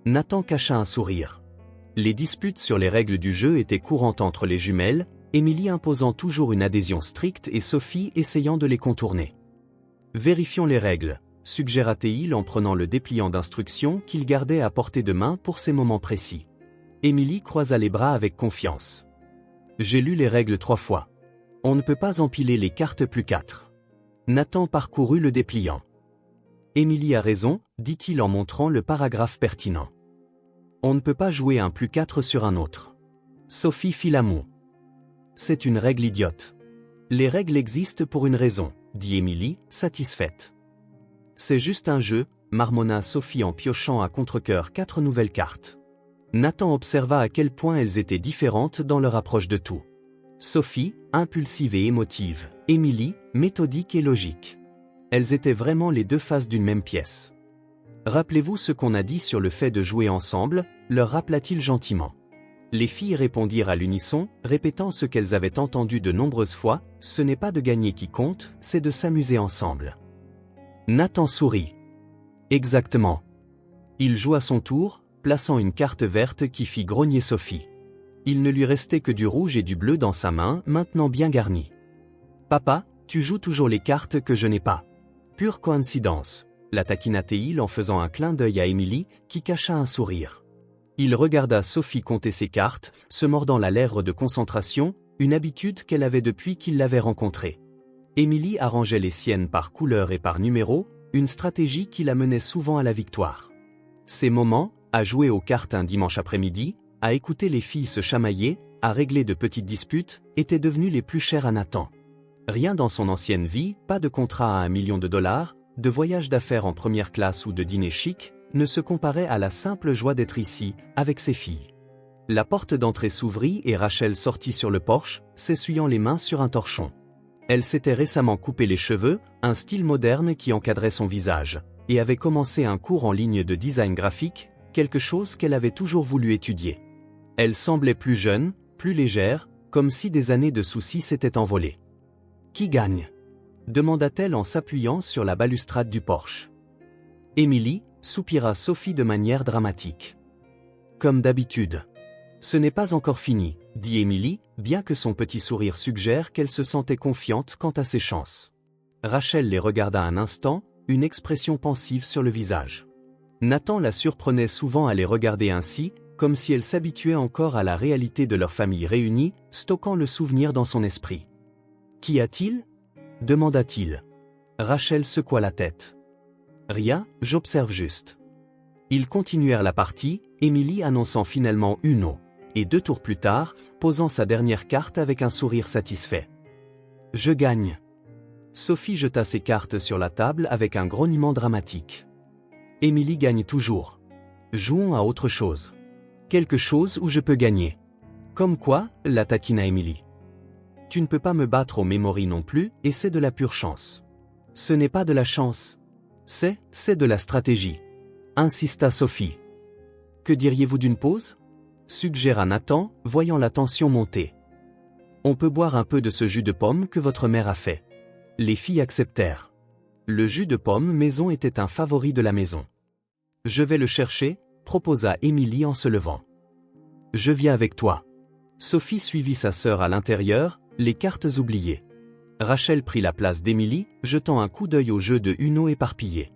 Nathan cacha un sourire. Les disputes sur les règles du jeu étaient courantes entre les jumelles, Émilie imposant toujours une adhésion stricte et Sophie essayant de les contourner. « Vérifions les règles » suggéra-t-il en prenant le dépliant d'instructions qu'il gardait à portée de main pour ces moments précis. Émilie croisa les bras avec confiance. « J'ai lu les règles 3 fois. On ne peut pas empiler les cartes +4. » Nathan parcourut le dépliant. « Émilie a raison, dit-il en montrant le paragraphe pertinent. On ne peut pas jouer un +4 sur un autre. » Sophie fit la moue. « C'est une règle idiote. Les règles existent pour une raison, dit Émilie, satisfaite. C'est juste un jeu, marmonna Sophie en piochant à contre-cœur 4 nouvelles cartes. Nathan observa à quel point elles étaient différentes dans leur approche de tout. Sophie, impulsive et émotive, Émilie, méthodique et logique. Elles étaient vraiment les deux faces d'une même pièce. Rappelez-vous ce qu'on a dit sur le fait de jouer ensemble, leur rappela-t-il gentiment. Les filles répondirent à l'unisson, répétant ce qu'elles avaient entendu de nombreuses fois, ce n'est pas de gagner qui compte, c'est de s'amuser ensemble. Nathan sourit. Exactement. Il joua son tour, plaçant une carte verte qui fit grogner Sophie. Il ne lui restait que du rouge et du bleu dans sa main, maintenant bien garnie. Papa, tu joues toujours les cartes que je n'ai pas. Pure coïncidence, la taquina-t-il en faisant un clin d'œil à Émilie, qui cacha un sourire. Il regarda Sophie compter ses cartes, se mordant la lèvre de concentration, une habitude qu'elle avait depuis qu'il l'avait rencontrée. Émilie arrangeait les siennes par couleur et par numéro, une stratégie qui la menait souvent à la victoire. Ces moments, à jouer aux cartes un dimanche après-midi, à écouter les filles se chamailler, à régler de petites disputes, étaient devenus les plus chers à Nathan. Rien dans son ancienne vie, pas de contrat à $1 million, de voyage d'affaires en première classe ou de dîner chic, ne se comparait à la simple joie d'être ici, avec ses filles. La porte d'entrée s'ouvrit et Rachel sortit sur le porche, s'essuyant les mains sur un torchon. Elle s'était récemment coupé les cheveux, un style moderne qui encadrait son visage, et avait commencé un cours en ligne de design graphique, quelque chose qu'elle avait toujours voulu étudier. Elle semblait plus jeune, plus légère, comme si des années de soucis s'étaient envolées. « Qui gagne ?» demanda-t-elle en s'appuyant sur la balustrade du porche. Émilie, soupira Sophie de manière dramatique. Comme d'habitude. Ce n'est pas encore fini, dit Émilie, bien que son petit sourire suggère qu'elle se sentait confiante quant à ses chances. Rachel les regarda un instant, une expression pensive sur le visage. Nathan la surprenait souvent à les regarder ainsi, comme si elle s'habituait encore à la réalité de leur famille réunie, stockant le souvenir dans son esprit. « Qu'y a-t-il » demanda-t-il. Rachel secoua la tête. « Rien, j'observe juste. » Ils continuèrent la partie, Émilie annonçant finalement Uno. et 2 tours plus tard, posant sa dernière carte avec un sourire satisfait. Je gagne. Sophie jeta ses cartes sur la table avec un grognement dramatique. Émilie gagne toujours. Jouons à autre chose. Quelque chose où je peux gagner. Comme quoi, la taquina Émilie. Tu ne peux pas me battre au memory non plus, et c'est de la pure chance. Ce n'est pas de la chance. C'est de la stratégie. Insista Sophie. Que diriez-vous d'une pause? Suggéra Nathan, voyant la tension monter. On peut boire un peu de ce jus de pomme que votre mère a fait. Les filles acceptèrent. Le jus de pomme maison était un favori de la maison. Je vais le chercher, proposa Émilie en se levant. Je viens avec toi. Sophie suivit sa sœur à l'intérieur, les cartes oubliées. Rachel prit la place d'Émilie, jetant un coup d'œil au jeu de Uno éparpillé.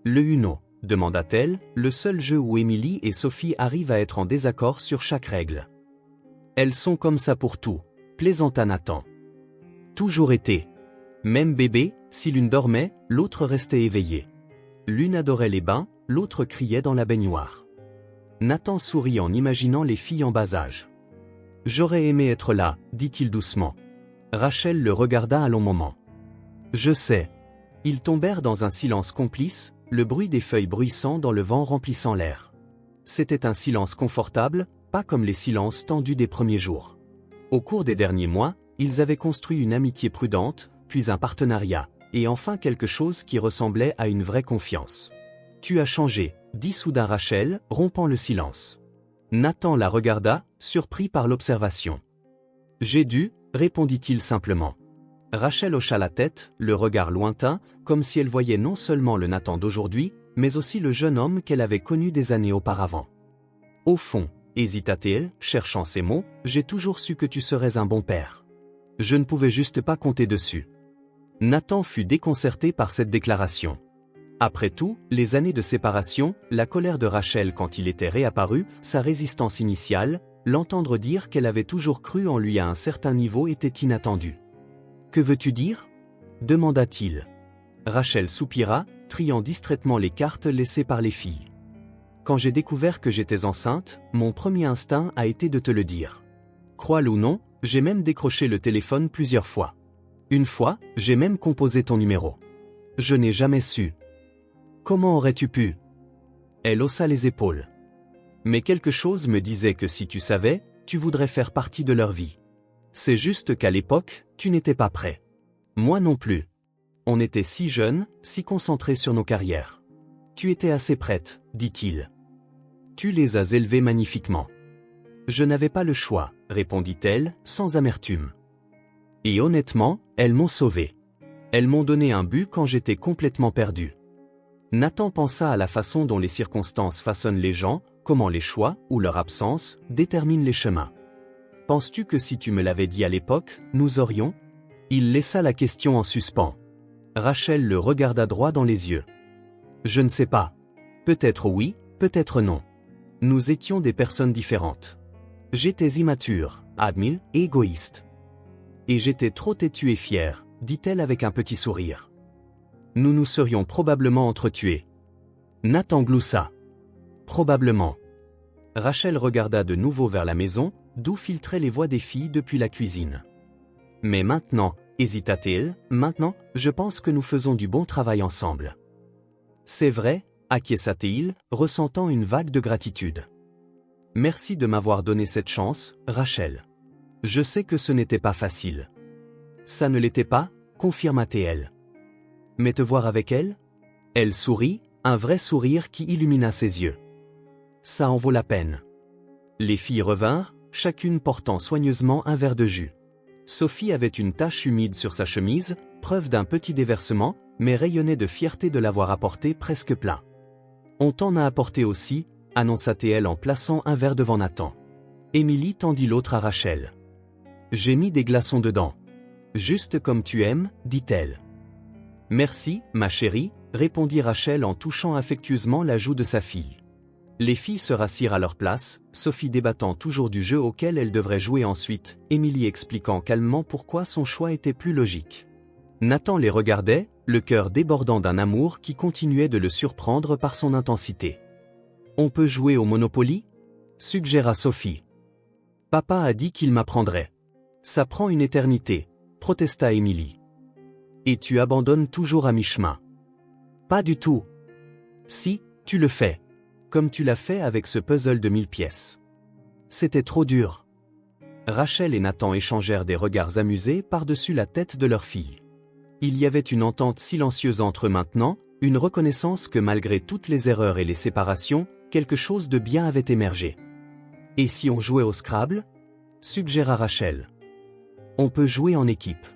Le Uno, demanda-t-elle, le seul jeu où Émilie et Sophie arrivent à être en désaccord sur chaque règle. Elles sont comme ça pour tout, plaisanta Nathan. Toujours été. Même bébé, si l'une dormait, l'autre restait éveillée. L'une adorait les bains, l'autre criait dans la baignoire. Nathan sourit en imaginant les filles en bas âge. J'aurais aimé être là, dit-il doucement. Rachel le regarda un long moment. Je sais. Ils tombèrent dans un silence complice, le bruit des feuilles bruissant dans le vent remplissant l'air. C'était un silence confortable, pas comme les silences tendus des premiers jours. Au cours des derniers mois, ils avaient construit une amitié prudente, puis un partenariat, et enfin quelque chose qui ressemblait à une vraie confiance. Tu as changé, dit soudain Rachel, rompant le silence. Nathan la regarda, surpris par l'observation. J'ai dû, répondit-il simplement. Rachel hocha la tête, le regard lointain, comme si elle voyait non seulement le Nathan d'aujourd'hui, mais aussi le jeune homme qu'elle avait connu des années auparavant. Au fond, hésita-t-elle, cherchant ses mots, j'ai toujours su que tu serais un bon père. Je ne pouvais juste pas compter dessus. Nathan fut déconcerté par cette déclaration. Après tout, les années de séparation, la colère de Rachel quand il était réapparu, sa résistance initiale, l'entendre dire qu'elle avait toujours cru en lui à un certain niveau était inattendu. « Que veux-tu dire » demanda-t-il. Rachel soupira, triant distraitement les cartes laissées par les filles. « Quand j'ai découvert que j'étais enceinte, mon premier instinct a été de te le dire. Crois-le ou non, j'ai même décroché le téléphone plusieurs fois. Une fois, j'ai même composé ton numéro. Je n'ai jamais su. Comment aurais-tu pu » Elle haussa les épaules. Mais quelque chose me disait que si tu savais, tu voudrais faire partie de leur vie. C'est juste qu'à l'époque, tu n'étais pas prêt. Moi non plus. On était si jeunes, si concentrés sur nos carrières. Tu étais assez prête, dit-il. Tu les as élevés magnifiquement. Je n'avais pas le choix, répondit-elle, sans amertume. Et honnêtement, elles m'ont sauvé. Elles m'ont donné un but quand j'étais complètement perdu. Nathan pensa à la façon dont les circonstances façonnent les gens, comment les choix, ou leur absence, déterminent les chemins. Penses-tu que si tu me l'avais dit à l'époque, nous aurions ? Il laissa la question en suspens. Rachel le regarda droit dans les yeux. Je ne sais pas. Peut-être oui, peut-être non. Nous étions des personnes différentes. J'étais immature, admire, et égoïste. Et j'étais trop têtue et fière, dit-elle avec un petit sourire. Nous nous serions probablement entretués. Nathan gloussa. Probablement. Rachel regarda de nouveau vers la maison, d'où filtraient les voix des filles depuis la cuisine. Mais maintenant, hésita-t-elle, maintenant, je pense que nous faisons du bon travail ensemble. C'est vrai, acquiesça-t-il, ressentant une vague de gratitude. Merci de m'avoir donné cette chance, Rachel. Je sais que ce n'était pas facile. Ça ne l'était pas, confirma-t-elle. Mais te voir avec elle ? Elle sourit, un vrai sourire qui illumina ses yeux. Ça en vaut la peine. Les filles revinrent, chacune portant soigneusement un verre de jus. Sophie avait une tache humide sur sa chemise, preuve d'un petit déversement, mais rayonnait de fierté de l'avoir apporté presque plein. On t'en a apporté aussi, annonça-t-elle en plaçant un verre devant Nathan. Émilie tendit l'autre à Rachel. J'ai mis des glaçons dedans. Juste comme tu aimes, dit-elle. Merci, ma chérie, répondit Rachel en touchant affectueusement la joue de sa fille. Les filles se rassirent à leur place, Sophie débattant toujours du jeu auquel elle devrait jouer ensuite, Émilie expliquant calmement pourquoi son choix était plus logique. Nathan les regardait, le cœur débordant d'un amour qui continuait de le surprendre par son intensité. On peut jouer au Monopoly ? Suggéra Sophie. Papa a dit qu'il m'apprendrait. Ça prend une éternité, protesta Émilie. Et tu abandonnes toujours à mi-chemin. Pas du tout. Si, tu le fais. Comme tu l'as fait avec ce puzzle de 1000 pièces. C'était trop dur. Rachel et Nathan échangèrent des regards amusés par-dessus la tête de leur fille. Il y avait une entente silencieuse entre eux maintenant, une reconnaissance que malgré toutes les erreurs et les séparations, quelque chose de bien avait émergé. Et si on jouait au Scrabble? Suggéra Rachel. On peut jouer en équipe.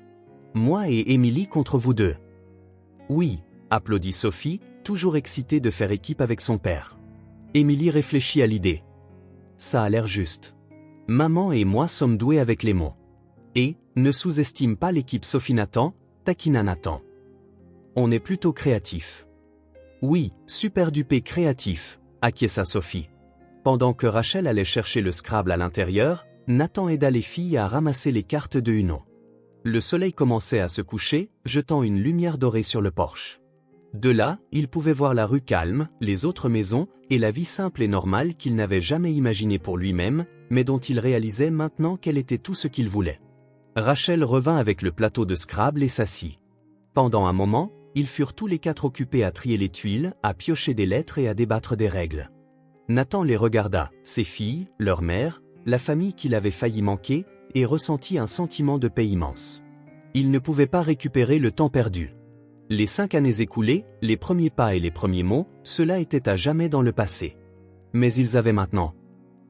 Moi et Émilie contre vous deux. Oui, applaudit Sophie, toujours excitée de faire équipe avec son père. Émilie réfléchit à l'idée. Ça a l'air juste. Maman et moi sommes doués avec les mots. Et, ne sous-estime pas l'équipe Sophie-Nathan, taquina Nathan. On est plutôt créatif. Oui, super dupé créatif, acquiesça Sophie. Pendant que Rachel allait chercher le Scrabble à l'intérieur, Nathan aida les filles à ramasser les cartes de Uno. Le soleil commençait à se coucher, jetant une lumière dorée sur le porche. De là, il pouvait voir la rue calme, les autres maisons, et la vie simple et normale qu'il n'avait jamais imaginée pour lui-même, mais dont il réalisait maintenant qu'elle était tout ce qu'il voulait. Rachel revint avec le plateau de Scrabble et s'assit. Pendant un moment, ils furent tous les quatre occupés à trier les tuiles, à piocher des lettres et à débattre des règles. Nathan les regarda, ses filles, leur mère, la famille qu'il avait failli manquer, et ressentit un sentiment de paix immense. Il ne pouvait pas récupérer le temps perdu. Les 5 années écoulées, les premiers pas et les premiers mots, cela était à jamais dans le passé. Mais ils avaient maintenant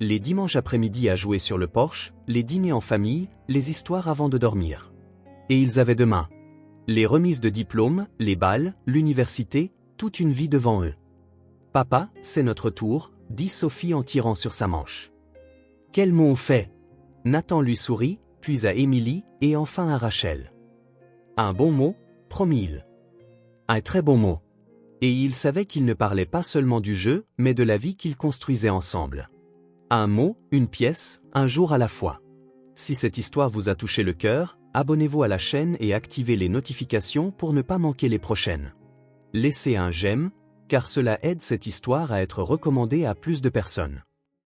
les dimanches après-midi à jouer sur le porche, les dîners en famille, les histoires avant de dormir. Et ils avaient demain les remises de diplômes, les bals, l'université, toute une vie devant eux. Papa, c'est notre tour, dit Sophie en tirant sur sa manche. Quel mot on fait? Nathan lui sourit, puis à Émilie, et enfin à Rachel. Un bon mot, promit-il. Un très bon mot. Et il savait qu'ils ne parlaient pas seulement du jeu, mais de la vie qu'ils construisaient ensemble. Un mot, une pièce, un jour à la fois. Si cette histoire vous a touché le cœur, abonnez-vous à la chaîne et activez les notifications pour ne pas manquer les prochaines. Laissez un j'aime, car cela aide cette histoire à être recommandée à plus de personnes.